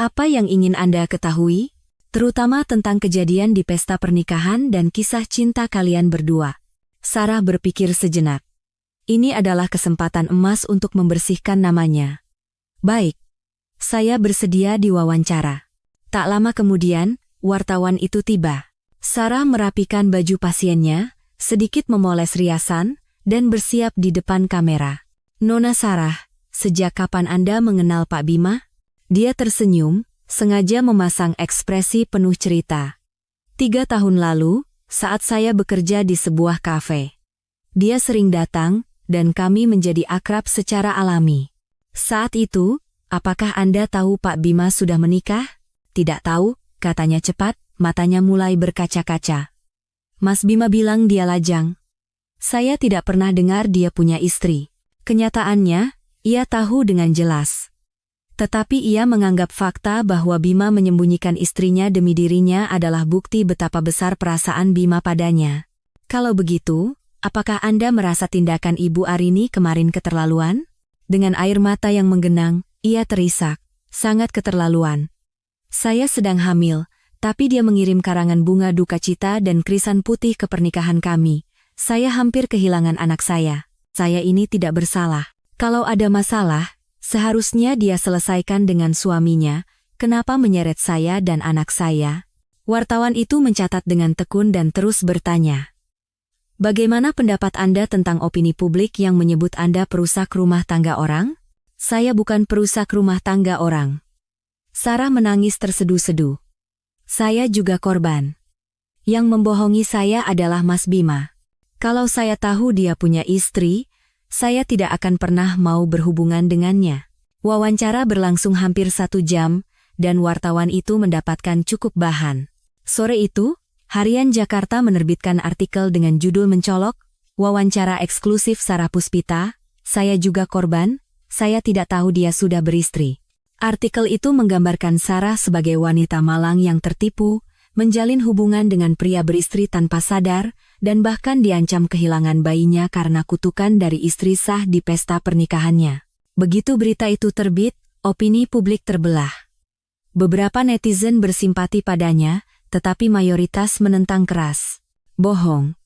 Apa yang ingin Anda ketahui? terutama tentang kejadian di pesta pernikahan dan kisah cinta kalian berdua. Sarah berpikir sejenak. Ini adalah kesempatan emas untuk membersihkan namanya. Baik, saya bersedia diwawancara. Tak lama kemudian, wartawan itu tiba. Sarah merapikan baju pasiennya, sedikit memoles riasan, dan bersiap di depan kamera. Nona Sarah, sejak kapan Anda mengenal Pak Bima? Dia tersenyum, sengaja memasang ekspresi penuh cerita. 3 tahun lalu, saat saya bekerja di sebuah kafe. Dia sering datang, dan kami menjadi akrab secara alami. Saat itu, apakah Anda tahu Pak Bima sudah menikah? Tidak tahu, katanya cepat, matanya mulai berkaca-kaca. Mas Bima bilang dia lajang. Saya tidak pernah dengar dia punya istri. Kenyataannya, ia tahu dengan jelas. Tetapi ia menganggap fakta bahwa Bima menyembunyikan istrinya demi dirinya adalah bukti betapa besar perasaan Bima padanya. Kalau begitu, apakah Anda merasa tindakan Ibu Arini kemarin keterlaluan? Dengan air mata yang menggenang, ia terisak. Sangat keterlaluan. Saya sedang hamil, tapi dia mengirim karangan bunga duka cita dan krisan putih ke pernikahan kami. Saya hampir kehilangan anak saya. Saya ini tidak bersalah. Kalau ada masalah, seharusnya dia selesaikan dengan suaminya. Kenapa menyeret saya dan anak saya? Wartawan itu mencatat dengan tekun dan terus bertanya. Bagaimana pendapat Anda tentang opini publik yang menyebut Anda perusak rumah tangga orang? Saya bukan perusak rumah tangga orang. Sarah menangis terseduh-seduh. Saya juga korban. Yang membohongi saya adalah Mas Bima. Kalau saya tahu dia punya istri, saya tidak akan pernah mau berhubungan dengannya. Wawancara berlangsung hampir 1 jam, dan wartawan itu mendapatkan cukup bahan. Sore itu, Harian Jakarta menerbitkan artikel dengan judul mencolok, wawancara eksklusif Sarah Puspita, saya juga korban, saya tidak tahu dia sudah beristri. Artikel itu menggambarkan Sarah sebagai wanita malang yang tertipu, menjalin hubungan dengan pria beristri tanpa sadar, dan bahkan diancam kehilangan bayinya karena kutukan dari istri sah di pesta pernikahannya. Begitu berita itu terbit, opini publik terbelah. Beberapa netizen bersimpati padanya, tetapi mayoritas menentang keras. Bohong.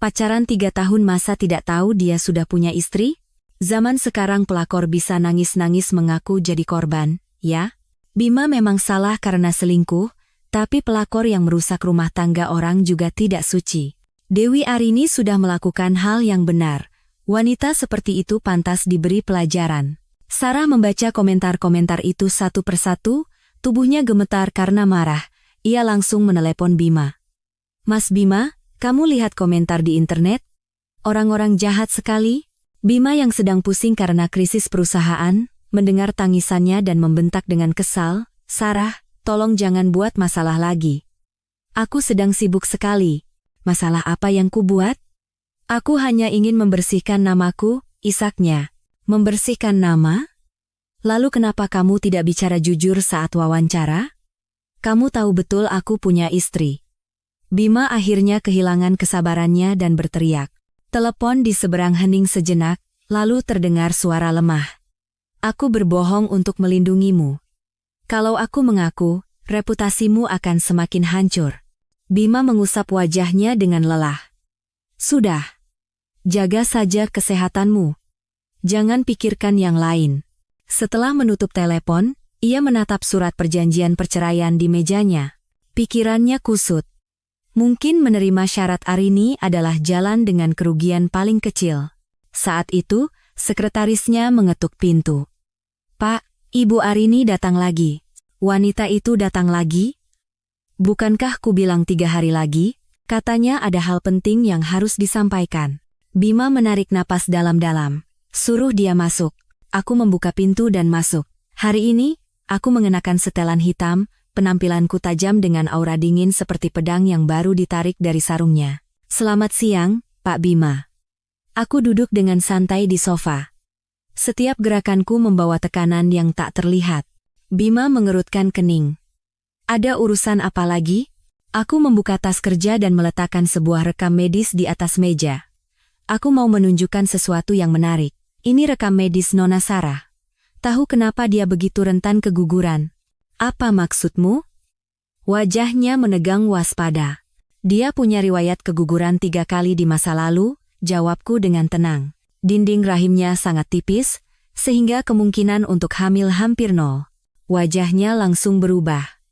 Pacaran 3 tahun masa tidak tahu dia sudah punya istri? Zaman sekarang pelakor bisa nangis-nangis mengaku jadi korban, ya? Bima memang salah karena selingkuh, tapi pelakor yang merusak rumah tangga orang juga tidak suci. Dewi Arini sudah melakukan hal yang benar. Wanita seperti itu pantas diberi pelajaran. Sarah membaca komentar-komentar itu satu persatu, tubuhnya gemetar karena marah. Ia langsung menelepon Bima. Mas Bima, kamu lihat komentar di internet? Orang-orang jahat sekali. Bima yang sedang pusing karena krisis perusahaan, mendengar tangisannya dan membentak dengan kesal, Sarah, tolong jangan buat masalah lagi. Aku sedang sibuk sekali. Masalah apa yang ku buat? Aku hanya ingin membersihkan namaku, isaknya. Membersihkan nama? Lalu kenapa kamu tidak bicara jujur saat wawancara? Kamu tahu betul aku punya istri. Bima akhirnya kehilangan kesabarannya dan berteriak. Telepon di seberang hening sejenak, lalu terdengar suara lemah. Aku berbohong untuk melindungimu. Kalau aku mengaku, reputasimu akan semakin hancur. Bima mengusap wajahnya dengan lelah. Sudah. Jaga saja kesehatanmu. Jangan pikirkan yang lain. Setelah menutup telepon, ia menatap surat perjanjian perceraian di mejanya. Pikirannya kusut. Mungkin menerima syarat Arini adalah jalan dengan kerugian paling kecil. Saat itu, sekretarisnya mengetuk pintu. Pak, Ibu Arini datang lagi. Wanita itu datang lagi? Bukankah ku bilang 3 hari lagi? Katanya ada hal penting yang harus disampaikan. Bima menarik napas dalam-dalam. Suruh dia masuk. Aku membuka pintu dan masuk. Hari ini, aku mengenakan setelan hitam, penampilanku tajam dengan aura dingin seperti pedang yang baru ditarik dari sarungnya. Selamat siang, Pak Bima. Aku duduk dengan santai di sofa. Setiap gerakanku membawa tekanan yang tak terlihat. Bima mengerutkan kening. Ada urusan apa lagi? Aku membuka tas kerja dan meletakkan sebuah rekam medis di atas meja. Aku mau menunjukkan sesuatu yang menarik. Ini rekam medis Nona Sarah. Tahu kenapa dia begitu rentan keguguran? Apa maksudmu? Wajahnya menegang waspada. Dia punya riwayat keguguran 3 kali di masa lalu, jawabku dengan tenang. Dinding rahimnya sangat tipis, sehingga kemungkinan untuk hamil hampir nol. Wajahnya langsung berubah.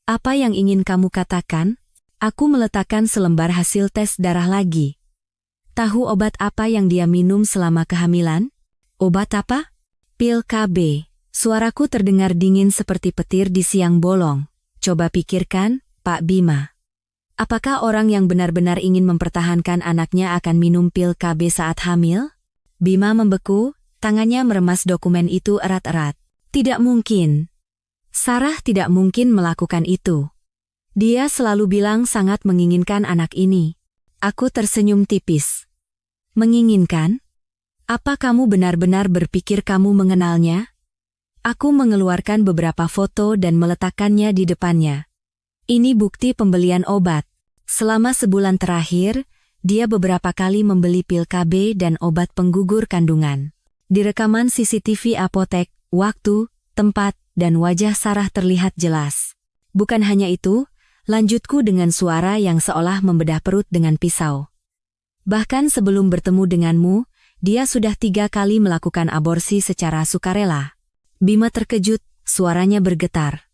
Apa yang ingin kamu katakan? Aku meletakkan selembar hasil tes darah lagi. Tahu obat apa yang dia minum selama kehamilan? Obat apa? Pil KB. Suaraku terdengar dingin seperti petir di siang bolong. Coba pikirkan, Pak Bima. Apakah orang yang benar-benar ingin mempertahankan anaknya akan minum pil KB saat hamil? Bima membeku, tangannya meremas dokumen itu erat-erat. Tidak mungkin. Sarah tidak mungkin melakukan itu. Dia selalu bilang sangat menginginkan anak ini. Aku tersenyum tipis. Menginginkan? Apa kamu benar-benar berpikir kamu mengenalnya? Aku mengeluarkan beberapa foto dan meletakkannya di depannya. Ini bukti pembelian obat. Selama sebulan terakhir, dia beberapa kali membeli pil KB dan obat penggugur kandungan. Di rekaman CCTV apotek, waktu, tempat, dan wajah Sarah terlihat jelas. Bukan hanya itu, lanjutku dengan suara yang seolah membedah perut dengan pisau. Bahkan sebelum bertemu denganmu, dia sudah 3 kali melakukan aborsi secara sukarela. Bima terkejut, suaranya bergetar.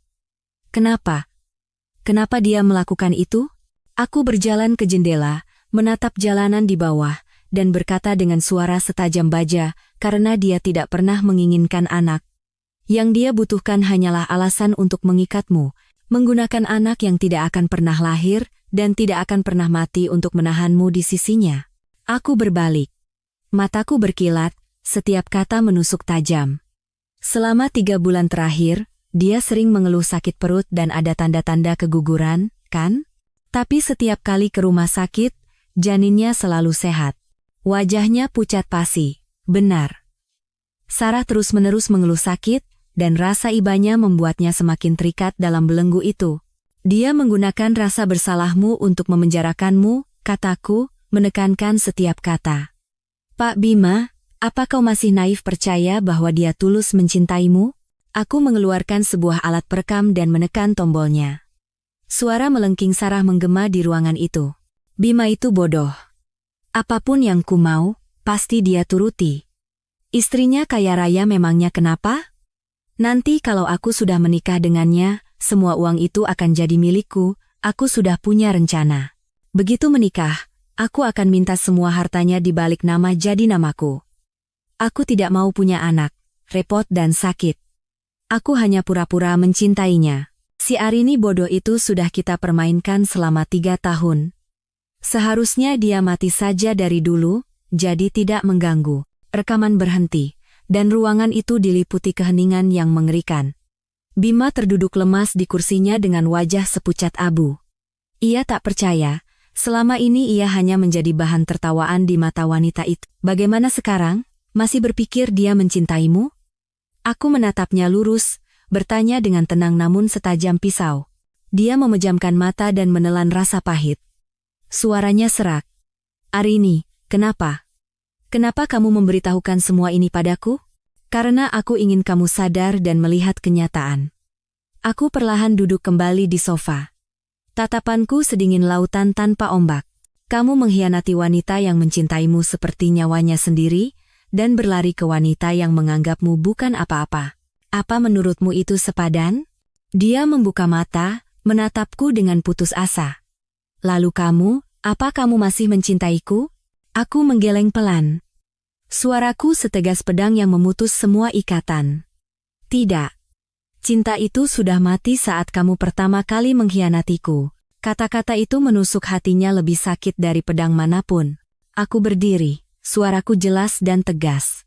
Kenapa? Kenapa dia melakukan itu? Aku berjalan ke jendela, menatap jalanan di bawah, dan berkata dengan suara setajam baja, karena dia tidak pernah menginginkan anak. Yang dia butuhkan hanyalah alasan untuk mengikatmu, menggunakan anak yang tidak akan pernah lahir, dan tidak akan pernah mati untuk menahanmu di sisinya. Aku berbalik. Mataku berkilat, setiap kata menusuk tajam. Selama 3 bulan terakhir, dia sering mengeluh sakit perut dan ada tanda-tanda keguguran, kan? Tapi setiap kali ke rumah sakit, janinnya selalu sehat. Wajahnya pucat pasi. Benar. Sarah terus-menerus mengeluh sakit, dan rasa ibanya membuatnya semakin terikat dalam belenggu itu. Dia menggunakan rasa bersalahmu untuk memenjarakanmu, kataku, menekankan setiap kata. Pak Bima, apa kau masih naif percaya bahwa dia tulus mencintaimu? Aku mengeluarkan sebuah alat perekam dan menekan tombolnya. Suara melengking Sarah menggema di ruangan itu. Bima itu bodoh. Apapun yang ku mau, pasti dia turuti. Istrinya kaya raya memangnya kenapa? Nanti kalau aku sudah menikah dengannya, semua uang itu akan jadi milikku, aku sudah punya rencana. Begitu menikah, aku akan minta semua hartanya dibalik nama jadi namaku. Aku tidak mau punya anak, repot dan sakit. Aku hanya pura-pura mencintainya. Si Arini bodoh itu sudah kita permainkan selama 3 tahun. Seharusnya dia mati saja dari dulu, jadi tidak mengganggu. Rekaman berhenti. Dan ruangan itu diliputi keheningan yang mengerikan. Bima terduduk lemas di kursinya dengan wajah sepucat abu. Ia tak percaya, selama ini ia hanya menjadi bahan tertawaan di mata wanita itu. Bagaimana sekarang? Masih berpikir dia mencintaimu? Aku menatapnya lurus, bertanya dengan tenang namun setajam pisau. Dia memejamkan mata dan menelan rasa pahit. Suaranya serak. Arini, kenapa? Kenapa kamu memberitahukan semua ini padaku? Karena aku ingin kamu sadar dan melihat kenyataan. Aku perlahan duduk kembali di sofa. Tatapanku sedingin lautan tanpa ombak. Kamu mengkhianati wanita yang mencintaimu seperti nyawanya sendiri, dan berlari ke wanita yang menganggapmu bukan apa-apa. Apa menurutmu itu sepadan? Dia membuka mata, menatapku dengan putus asa. Lalu kamu, apa kamu masih mencintaiku? Aku menggeleng pelan. Suaraku setegas pedang yang memutus semua ikatan. Tidak. Cinta itu sudah mati saat kamu pertama kali mengkhianatiku. Kata-kata itu menusuk hatinya lebih sakit dari pedang manapun. Aku berdiri, suaraku jelas dan tegas.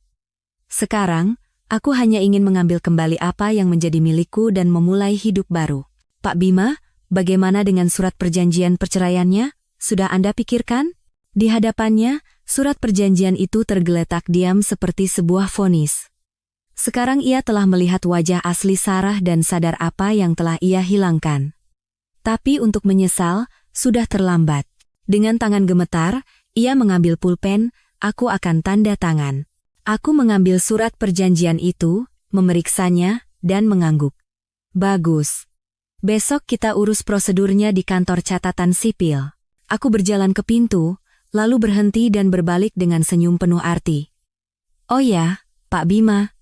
Sekarang, aku hanya ingin mengambil kembali apa yang menjadi milikku dan memulai hidup baru. Pak Bima, bagaimana dengan surat perjanjian perceraiannya? Sudah Anda pikirkan? Di hadapannya, surat perjanjian itu tergeletak diam seperti sebuah vonis. Sekarang ia telah melihat wajah asli Sarah dan sadar apa yang telah ia hilangkan. Tapi untuk menyesal, sudah terlambat. Dengan tangan gemetar, ia mengambil pulpen, aku akan tanda tangan. Aku mengambil surat perjanjian itu, memeriksanya, dan mengangguk. Bagus. Besok kita urus prosedurnya di kantor catatan sipil. Aku berjalan ke pintu, lalu berhenti dan berbalik dengan senyum penuh arti. Oh ya, Pak Bima.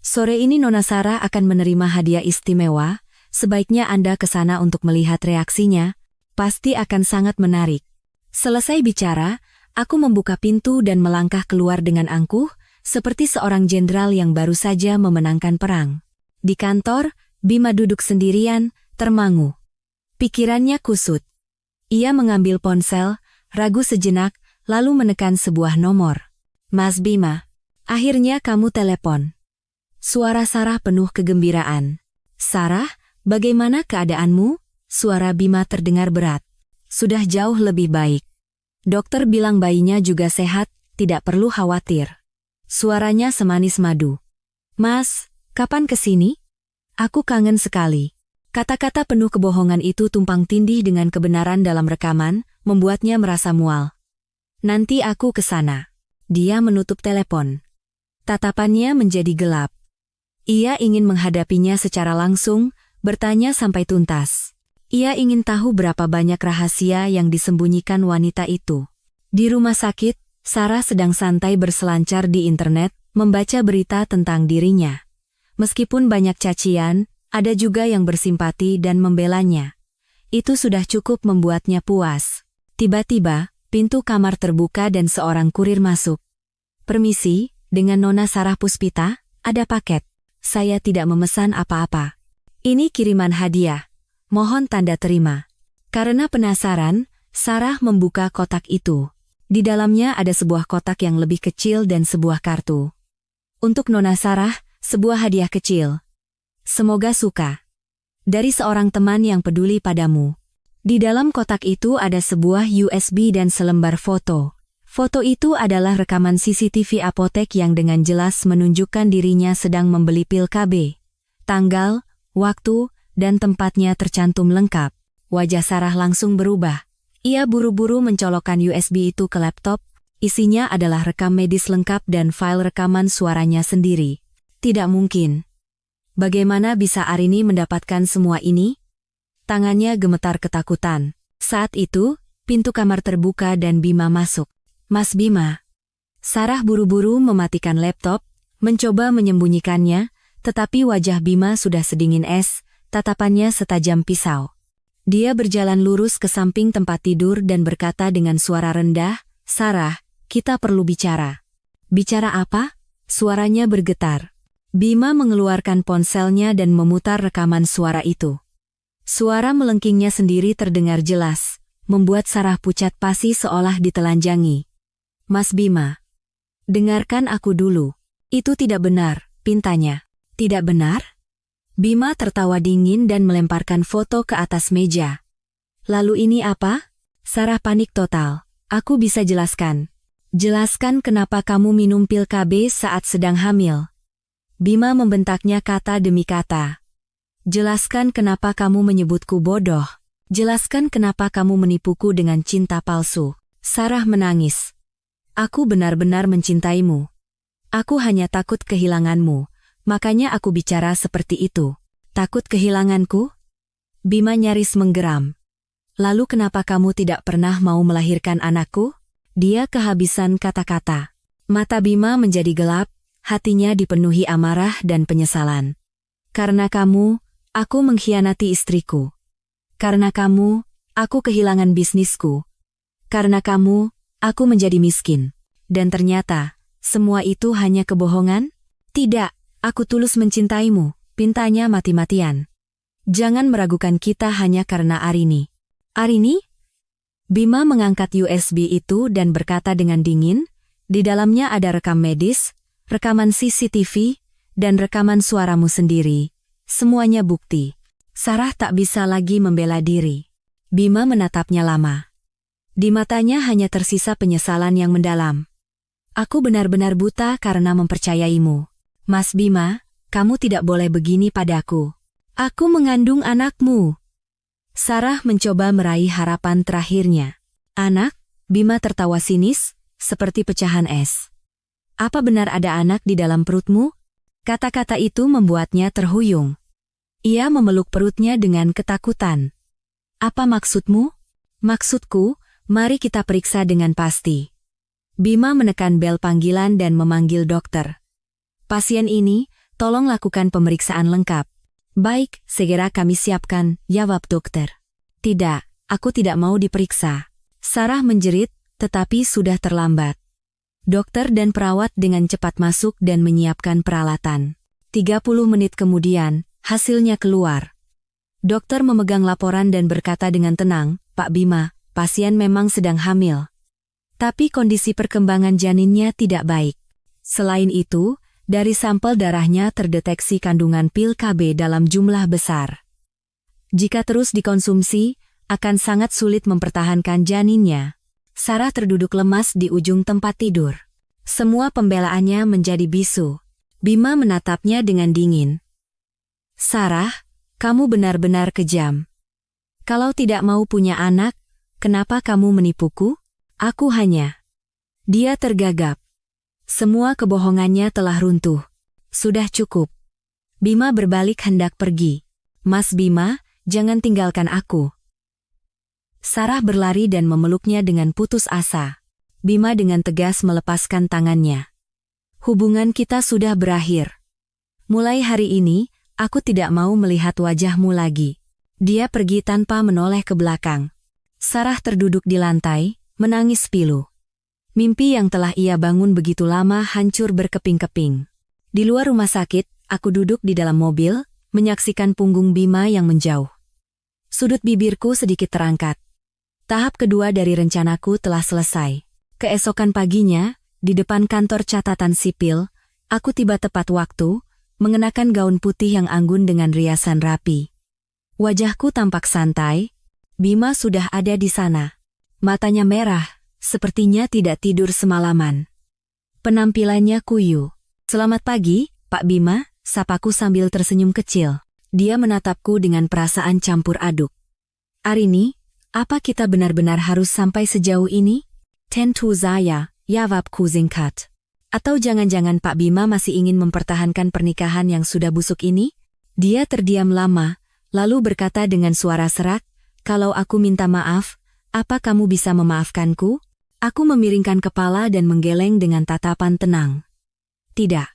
Sore ini Nona Sarah akan menerima hadiah istimewa, sebaiknya Anda ke sana untuk melihat reaksinya, pasti akan sangat menarik. Selesai bicara, aku membuka pintu dan melangkah keluar dengan angkuh, seperti seorang jenderal yang baru saja memenangkan perang. Di kantor, Bima duduk sendirian, termangu. Pikirannya kusut. Ia mengambil ponsel, ragu sejenak, lalu menekan sebuah nomor. Mas Bima, akhirnya kamu telepon. Suara Sarah penuh kegembiraan. Sarah, bagaimana keadaanmu? Suara Bima terdengar berat. Sudah jauh lebih baik. Dokter bilang bayinya juga sehat, tidak perlu khawatir. Suaranya semanis madu. Mas, kapan kesini? Aku kangen sekali. Kata-kata penuh kebohongan itu tumpang tindih dengan kebenaran dalam rekaman, membuatnya merasa mual. Nanti aku ke sana. Dia menutup telepon. Tatapannya menjadi gelap. Ia ingin menghadapinya secara langsung, bertanya sampai tuntas. Ia ingin tahu berapa banyak rahasia yang disembunyikan wanita itu. Di rumah sakit, Sarah sedang santai berselancar di internet, membaca berita tentang dirinya. Meskipun banyak cacian, ada juga yang bersimpati dan membelanya. Itu sudah cukup membuatnya puas. Tiba-tiba, pintu kamar terbuka dan seorang kurir masuk. Permisi, dengan Nona Sarah Puspita, ada paket. Saya tidak memesan apa-apa. Ini kiriman hadiah. Mohon tanda terima. Karena penasaran, Sarah membuka kotak itu. Di dalamnya ada sebuah kotak yang lebih kecil dan sebuah kartu. Untuk Nona Sarah, sebuah hadiah kecil. Semoga suka. Dari seorang teman yang peduli padamu. Di dalam kotak itu ada sebuah USB dan selembar foto. Foto itu adalah rekaman CCTV apotek yang dengan jelas menunjukkan dirinya sedang membeli pil KB. Tanggal, waktu, dan tempatnya tercantum lengkap. Wajah Sarah langsung berubah. Ia buru-buru mencolokkan USB itu ke laptop. Isinya adalah rekam medis lengkap dan file rekaman suaranya sendiri. Tidak mungkin. Bagaimana bisa Arini mendapatkan semua ini? Tangannya gemetar ketakutan. Saat itu, pintu kamar terbuka dan Bima masuk. Mas Bima. Sarah buru-buru mematikan laptop, mencoba menyembunyikannya, tetapi wajah Bima sudah sedingin es, tatapannya setajam pisau. Dia berjalan lurus ke samping tempat tidur dan berkata dengan suara rendah, Sarah, kita perlu bicara. Bicara apa? Suaranya bergetar. Bima mengeluarkan ponselnya dan memutar rekaman suara itu. Suara melengkingnya sendiri terdengar jelas, membuat Sarah pucat pasi seolah ditelanjangi. Mas Bima, dengarkan aku dulu. Itu tidak benar, pintanya. Tidak benar? Bima tertawa dingin dan melemparkan foto ke atas meja. Lalu ini apa? Sarah panik total. Aku bisa jelaskan. Jelaskan kenapa kamu minum pil KB saat sedang hamil. Bima membentaknya kata demi kata. Jelaskan kenapa kamu menyebutku bodoh. Jelaskan kenapa kamu menipuku dengan cinta palsu. Sarah menangis. Aku benar-benar mencintaimu. Aku hanya takut kehilanganmu, makanya aku bicara seperti itu. Takut kehilanganku? Bima nyaris menggeram. Lalu kenapa kamu tidak pernah mau melahirkan anakku? Dia kehabisan kata-kata. Mata Bima menjadi gelap. Hatinya dipenuhi amarah dan penyesalan. Karena kamu, aku mengkhianati istriku. Karena kamu, aku kehilangan bisnisku. Karena kamu, aku menjadi miskin. Dan ternyata, semua itu hanya kebohongan? Tidak, aku tulus mencintaimu, pintanya mati-matian. Jangan meragukan kita hanya karena Arini. Arini? Bima mengangkat USB itu dan berkata dengan dingin, di dalamnya ada rekam medis, rekaman CCTV, dan rekaman suaramu sendiri. Semuanya bukti. Sarah tak bisa lagi membela diri. Bima menatapnya lama. Di matanya hanya tersisa penyesalan yang mendalam. Aku benar-benar buta karena mempercayaimu. Mas Bima, kamu tidak boleh begini padaku. Aku mengandung anakmu. Sarah mencoba meraih harapan terakhirnya. Anak? Bima tertawa sinis, seperti pecahan es. Apa benar ada anak di dalam perutmu? Kata-kata itu membuatnya terhuyung. Ia memeluk perutnya dengan ketakutan. Apa maksudmu? Maksudku, mari kita periksa dengan pasti. Bima menekan bel panggilan dan memanggil dokter. Pasien ini, tolong lakukan pemeriksaan lengkap. Baik, segera kami siapkan, jawab dokter. Tidak, aku tidak mau diperiksa. Sarah menjerit, tetapi sudah terlambat. Dokter dan perawat dengan cepat masuk dan menyiapkan peralatan. 30 menit kemudian, hasilnya keluar. Dokter memegang laporan dan berkata dengan tenang, Pak Bima, pasien memang sedang hamil. Tapi kondisi perkembangan janinnya tidak baik. Selain itu, dari sampel darahnya terdeteksi kandungan pil KB dalam jumlah besar. Jika terus dikonsumsi, akan sangat sulit mempertahankan janinnya. Sarah terduduk lemas di ujung tempat tidur. Semua pembelaannya menjadi bisu. Bima menatapnya dengan dingin. Sarah, kamu benar-benar kejam. Kalau tidak mau punya anak, kenapa kamu menipuku? Aku hanya... Dia tergagap. Semua kebohongannya telah runtuh. Sudah cukup. Bima berbalik hendak pergi. Mas Bima, jangan tinggalkan aku. Sarah berlari dan memeluknya dengan putus asa. Bima dengan tegas melepaskan tangannya. Hubungan kita sudah berakhir. Mulai hari ini, aku tidak mau melihat wajahmu lagi. Dia pergi tanpa menoleh ke belakang. Sarah terduduk di lantai, menangis pilu. Mimpi yang telah ia bangun begitu lama hancur berkeping-keping. Di luar rumah sakit, aku duduk di dalam mobil, menyaksikan punggung Bima yang menjauh. Sudut bibirku sedikit terangkat. Tahap kedua dari rencanaku telah selesai. Keesokan paginya, di depan kantor catatan sipil, aku tiba tepat waktu, mengenakan gaun putih yang anggun dengan riasan rapi. Wajahku tampak santai. Bima sudah ada di sana. Matanya merah, sepertinya tidak tidur semalaman. Penampilannya kuyu. Selamat pagi, Pak Bima, sapaku sambil tersenyum kecil. Dia menatapku dengan perasaan campur aduk. Arini, apa kita benar-benar harus sampai sejauh ini? Tentu saja, jawabku singkat. Atau jangan-jangan Pak Bima masih ingin mempertahankan pernikahan yang sudah busuk ini? Dia terdiam lama, lalu berkata dengan suara serak, kalau aku minta maaf, apa kamu bisa memaafkanku? Aku memiringkan kepala dan menggeleng dengan tatapan tenang. Tidak.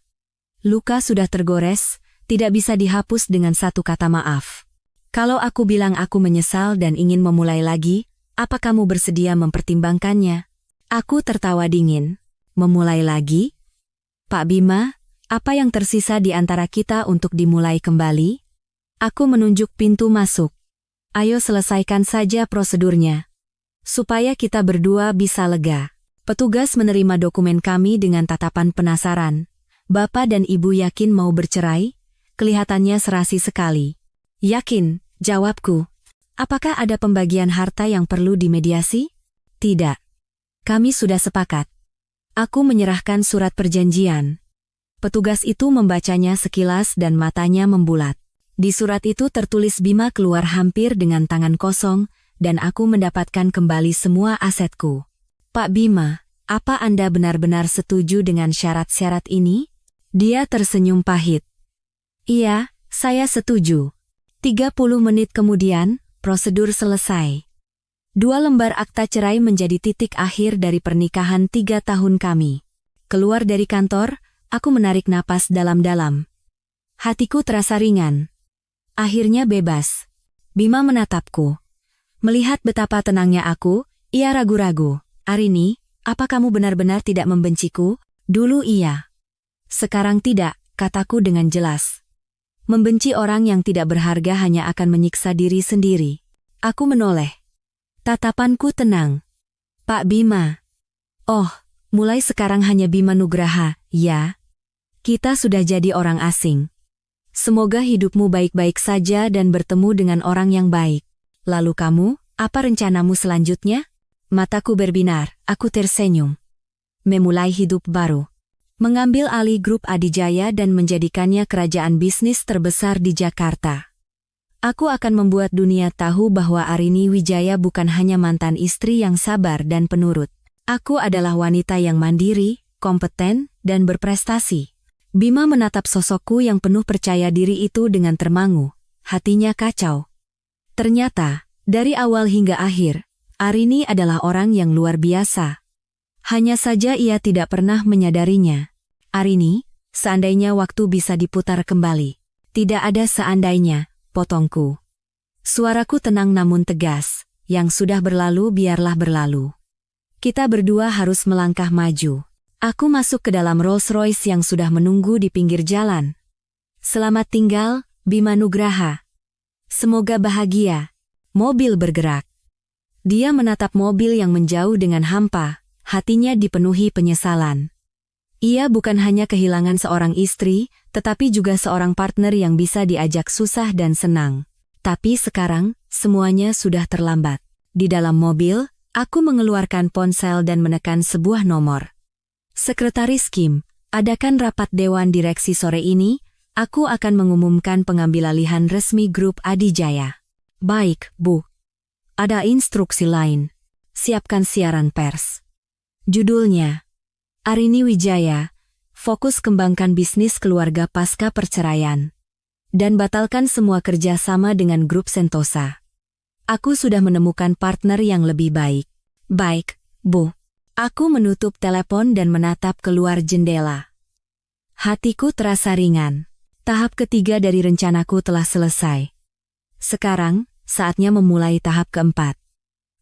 Luka sudah tergores, tidak bisa dihapus dengan satu kata maaf. Kalau aku bilang aku menyesal dan ingin memulai lagi, apa kamu bersedia mempertimbangkannya? Aku tertawa dingin. Memulai lagi? Pak Bima, apa yang tersisa di antara kita untuk dimulai kembali? Aku menunjuk pintu masuk. Ayo selesaikan saja prosedurnya. Supaya kita berdua bisa lega. Petugas menerima dokumen kami dengan tatapan penasaran. Bapak dan Ibu yakin mau bercerai? Kelihatannya serasi sekali. Yakin, jawabku. Apakah ada pembagian harta yang perlu dimediasi? Tidak. Kami sudah sepakat. Aku menyerahkan surat perjanjian. Petugas itu membacanya sekilas dan matanya membulat. Di surat itu tertulis Bima keluar hampir dengan tangan kosong, dan aku mendapatkan kembali semua asetku. Pak Bima, apa Anda benar-benar setuju dengan syarat-syarat ini? Dia tersenyum pahit. Iya, saya setuju. 30 menit kemudian, prosedur selesai. 2 lembar akta cerai menjadi titik akhir dari pernikahan 3 tahun kami. Keluar dari kantor, aku menarik napas dalam-dalam. Hatiku terasa ringan. Akhirnya bebas. Bima menatapku. Melihat betapa tenangnya aku, ia ragu-ragu. Arini, apa kamu benar-benar tidak membenciku? Dulu iya. Sekarang tidak, kataku dengan jelas. Membenci orang yang tidak berharga hanya akan menyiksa diri sendiri. Aku menoleh. Tatapanku tenang. Pak Bima. Oh, mulai sekarang hanya Bima Nugraha, ya? Kita sudah jadi orang asing. Semoga hidupmu baik-baik saja dan bertemu dengan orang yang baik. Lalu kamu, apa rencanamu selanjutnya? Mataku berbinar, aku tersenyum. Memulai hidup baru. Mengambil alih grup Adijaya dan menjadikannya kerajaan bisnis terbesar di Jakarta. Aku akan membuat dunia tahu bahwa Arini Wijaya bukan hanya mantan istri yang sabar dan penurut. Aku adalah wanita yang mandiri, kompeten, dan berprestasi. Bima menatap sosokku yang penuh percaya diri itu dengan termangu. hatinya kacau. Ternyata, dari awal hingga akhir, Arini adalah orang yang luar biasa. Hanya saja ia tidak pernah menyadarinya. Arini, seandainya waktu bisa diputar kembali. Tidak ada seandainya, potongku. Suaraku tenang namun tegas, yang sudah berlalu biarlah berlalu. Kita berdua harus melangkah maju. Aku masuk ke dalam Rolls-Royce yang sudah menunggu di pinggir jalan. Selamat tinggal, Bima Nugraha. Semoga bahagia. Mobil bergerak. Dia menatap mobil yang menjauh dengan hampa, hatinya dipenuhi penyesalan. Ia bukan hanya kehilangan seorang istri, tetapi juga seorang partner yang bisa diajak susah dan senang. Tapi sekarang, semuanya sudah terlambat. Di dalam mobil, aku mengeluarkan ponsel dan menekan sebuah nomor. Sekretaris Kim, adakan rapat dewan direksi sore ini, aku akan mengumumkan pengambilalihan resmi grup Adijaya. Baik, Bu. Ada instruksi lain. Siapkan siaran pers. Judulnya, Arini Wijaya, fokus kembangkan bisnis keluarga pasca perceraian. Dan batalkan semua kerjasama dengan grup Sentosa. Aku sudah menemukan partner yang lebih baik. Baik, Bu. Aku menutup telepon dan menatap keluar jendela. Hatiku terasa ringan. Tahap ketiga dari rencanaku telah selesai. Sekarang, saatnya memulai tahap keempat.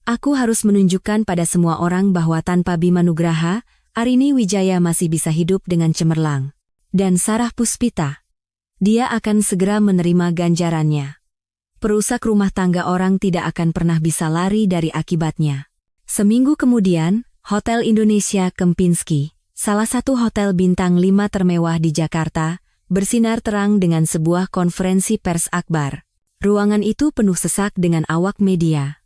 Aku harus menunjukkan pada semua orang bahwa tanpa Bima Nugraha, Arini Wijaya masih bisa hidup dengan cemerlang. Dan Sarah Puspita. Dia akan segera menerima ganjarannya. Perusak rumah tangga orang tidak akan pernah bisa lari dari akibatnya. Seminggu kemudian, Hotel Indonesia Kempinski, salah satu hotel bintang 5 termewah di Jakarta, bersinar terang dengan sebuah konferensi pers akbar. Ruangan itu penuh sesak dengan awak media.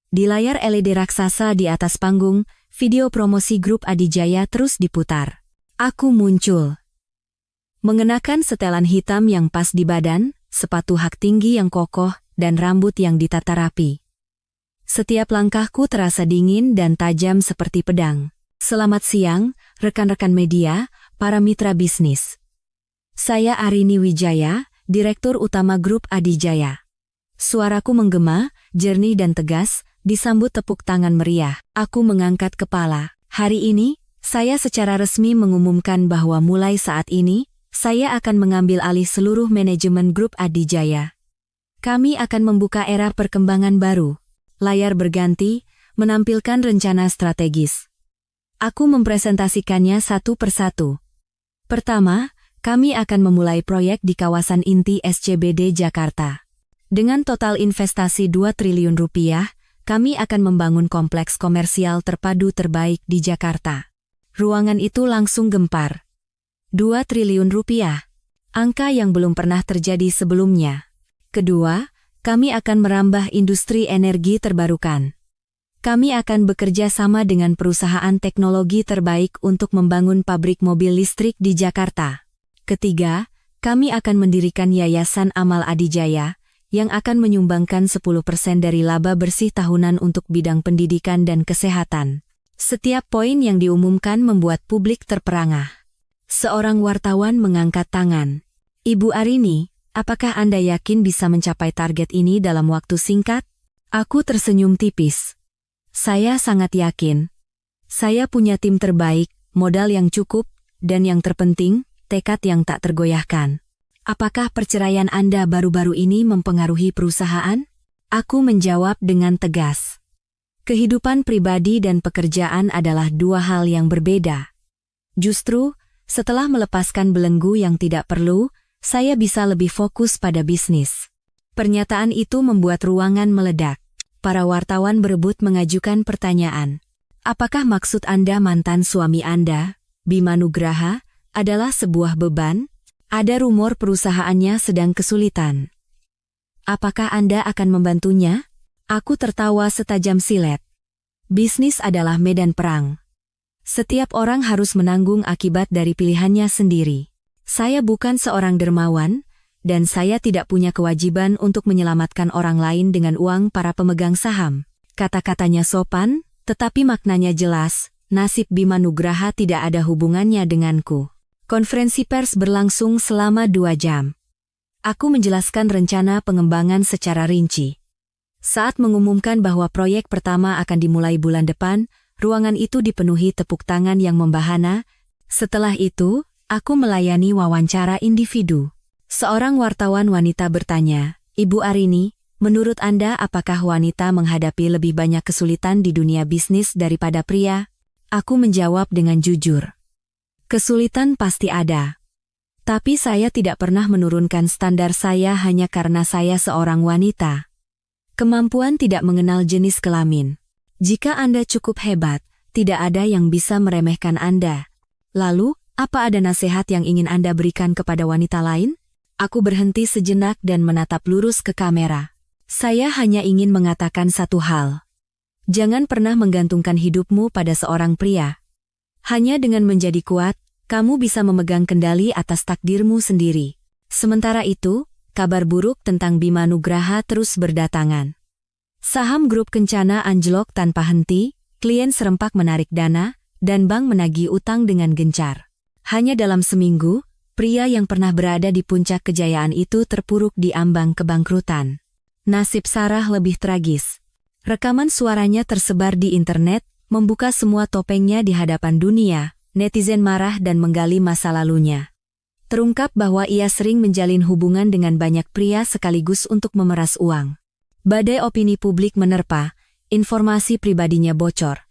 Di layar LED raksasa di atas panggung, video promosi grup Adijaya terus diputar. Aku muncul. Mengenakan setelan hitam yang pas di badan, sepatu hak tinggi yang kokoh, dan rambut yang ditata rapi. Setiap langkahku terasa dingin dan tajam seperti pedang. Selamat siang, rekan-rekan media, para mitra bisnis. Saya Arini Wijaya, Direktur Utama Grup Adijaya. Suaraku menggema, jernih dan tegas, disambut tepuk tangan meriah. Aku mengangkat kepala. Hari ini, saya secara resmi mengumumkan bahwa mulai saat ini, saya akan mengambil alih seluruh manajemen Grup Adijaya. Kami akan membuka era perkembangan baru. Layar berganti, menampilkan rencana strategis. Aku mempresentasikannya satu persatu. Pertama, kami akan memulai proyek di kawasan inti SCBD Jakarta. Dengan total investasi 2 triliun rupiah, kami akan membangun kompleks komersial terpadu terbaik di Jakarta. Ruangan itu langsung gempar. 2 triliun rupiah. Angka yang belum pernah terjadi sebelumnya. Kedua, kami akan merambah industri energi terbarukan. Kami akan bekerja sama dengan perusahaan teknologi terbaik untuk membangun pabrik mobil listrik di Jakarta. Ketiga, kami akan mendirikan Yayasan Amal Adijaya, yang akan menyumbangkan 10% dari laba bersih tahunan untuk bidang pendidikan dan kesehatan. Setiap poin yang diumumkan membuat publik terperangah. Seorang wartawan mengangkat tangan. Ibu Arini, apakah Anda yakin bisa mencapai target ini dalam waktu singkat? Aku tersenyum tipis. Saya sangat yakin. Saya punya tim terbaik, modal yang cukup, dan yang terpenting, tekad yang tak tergoyahkan. Apakah perceraian Anda baru-baru ini mempengaruhi perusahaan? Aku menjawab dengan tegas. Kehidupan pribadi dan pekerjaan adalah dua hal yang berbeda. Justru, setelah melepaskan belenggu yang tidak perlu, saya bisa lebih fokus pada bisnis. Pernyataan itu membuat ruangan meledak. Para wartawan berebut mengajukan pertanyaan. Apakah maksud Anda mantan suami Anda, Bima Nugraha, adalah sebuah beban? Ada rumor perusahaannya sedang kesulitan. Apakah Anda akan membantunya? Aku tertawa setajam silet. Bisnis adalah medan perang. Setiap orang harus menanggung akibat dari pilihannya sendiri. Saya bukan seorang dermawan, dan saya tidak punya kewajiban untuk menyelamatkan orang lain dengan uang para pemegang saham. Kata-katanya sopan, tetapi maknanya jelas, nasib Bima Nugraha tidak ada hubungannya denganku. Konferensi pers berlangsung selama 2 jam. Aku menjelaskan rencana pengembangan secara rinci. Saat mengumumkan bahwa proyek pertama akan dimulai bulan depan, ruangan itu dipenuhi tepuk tangan yang membahana. Setelah itu, aku melayani wawancara individu. Seorang wartawan wanita bertanya, "Ibu Arini, menurut Anda apakah wanita menghadapi lebih banyak kesulitan di dunia bisnis daripada pria?" Aku menjawab dengan jujur. Kesulitan pasti ada. Tapi saya tidak pernah menurunkan standar saya hanya karena saya seorang wanita. Kemampuan tidak mengenal jenis kelamin. Jika Anda cukup hebat, tidak ada yang bisa meremehkan Anda. Lalu, apa ada nasihat yang ingin Anda berikan kepada wanita lain? Aku berhenti sejenak dan menatap lurus ke kamera. Saya hanya ingin mengatakan satu hal. Jangan pernah menggantungkan hidupmu pada seorang pria. Hanya dengan menjadi kuat, kamu bisa memegang kendali atas takdirmu sendiri. Sementara itu, kabar buruk tentang Bima Nugraha terus berdatangan. Saham grup Kencana anjlok tanpa henti, klien serempak menarik dana, dan bank menagih utang dengan gencar. Hanya dalam seminggu, pria yang pernah berada di puncak kejayaan itu terpuruk di ambang kebangkrutan. Nasib Sarah lebih tragis. Rekaman suaranya tersebar di internet, membuka semua topengnya di hadapan dunia. Netizen marah dan menggali masa lalunya. Terungkap bahwa ia sering menjalin hubungan dengan banyak pria sekaligus untuk memeras uang. Badai opini publik menerpa, informasi pribadinya bocor.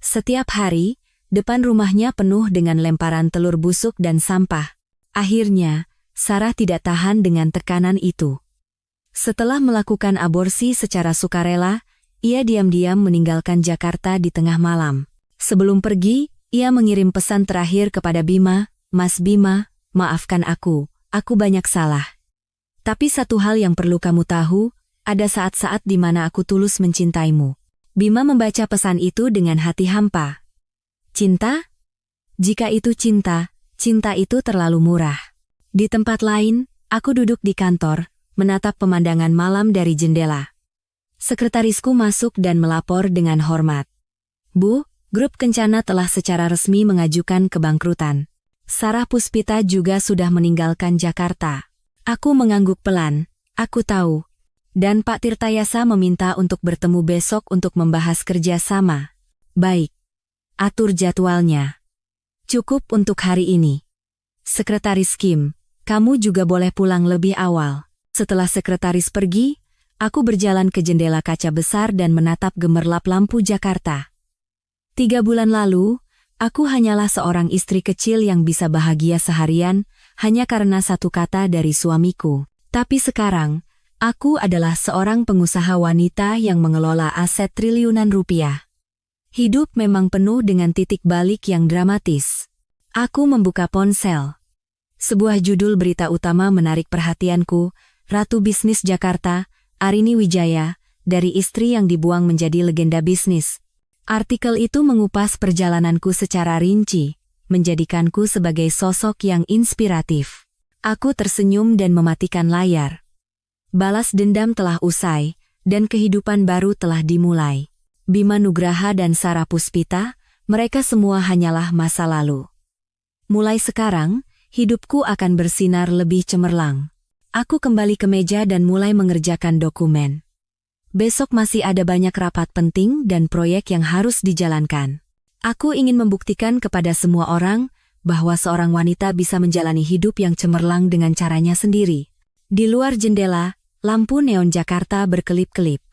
Setiap hari, depan rumahnya penuh dengan lemparan telur busuk dan sampah. Akhirnya, Sarah tidak tahan dengan tekanan itu. Setelah melakukan aborsi secara sukarela, ia diam-diam meninggalkan Jakarta di tengah malam. Sebelum pergi, ia mengirim pesan terakhir kepada Bima, "Mas Bima, maafkan aku banyak salah. Tapi satu hal yang perlu kamu tahu, ada saat-saat di mana aku tulus mencintaimu." Bima membaca pesan itu dengan hati hampa. Cinta? Jika itu cinta, cinta itu terlalu murah. Di tempat lain, aku duduk di kantor, menatap pemandangan malam dari jendela. Sekretarisku masuk dan melapor dengan hormat. "Bu, grup Kencana telah secara resmi mengajukan kebangkrutan. Sarah Puspita juga sudah meninggalkan Jakarta." Aku mengangguk pelan. "Aku tahu. Dan Pak Tirtayasa meminta untuk bertemu besok untuk membahas kerja sama." "Baik. Atur jadwalnya. Cukup untuk hari ini." "Sekretaris Kim, kamu juga boleh pulang lebih awal." Setelah sekretaris pergi, aku berjalan ke jendela kaca besar dan menatap gemerlap lampu Jakarta. 3 bulan lalu, aku hanyalah seorang istri kecil yang bisa bahagia seharian hanya karena satu kata dari suamiku. Tapi sekarang, aku adalah seorang pengusaha wanita yang mengelola aset triliunan rupiah. Hidup memang penuh dengan titik balik yang dramatis. Aku membuka ponsel. Sebuah judul berita utama menarik perhatianku, "Ratu Bisnis Jakarta, Arini Wijaya, dari istri yang dibuang menjadi legenda bisnis." Artikel itu mengupas perjalananku secara rinci, menjadikanku sebagai sosok yang inspiratif. Aku tersenyum dan mematikan layar. Balas dendam telah usai, dan kehidupan baru telah dimulai. Bima Nugraha dan Sarah Puspita, mereka semua hanyalah masa lalu. Mulai sekarang, hidupku akan bersinar lebih cemerlang. Aku kembali ke meja dan mulai mengerjakan dokumen. Besok masih ada banyak rapat penting dan proyek yang harus dijalankan. Aku ingin membuktikan kepada semua orang bahwa seorang wanita bisa menjalani hidup yang cemerlang dengan caranya sendiri. Di luar jendela, lampu neon Jakarta berkelip-kelip.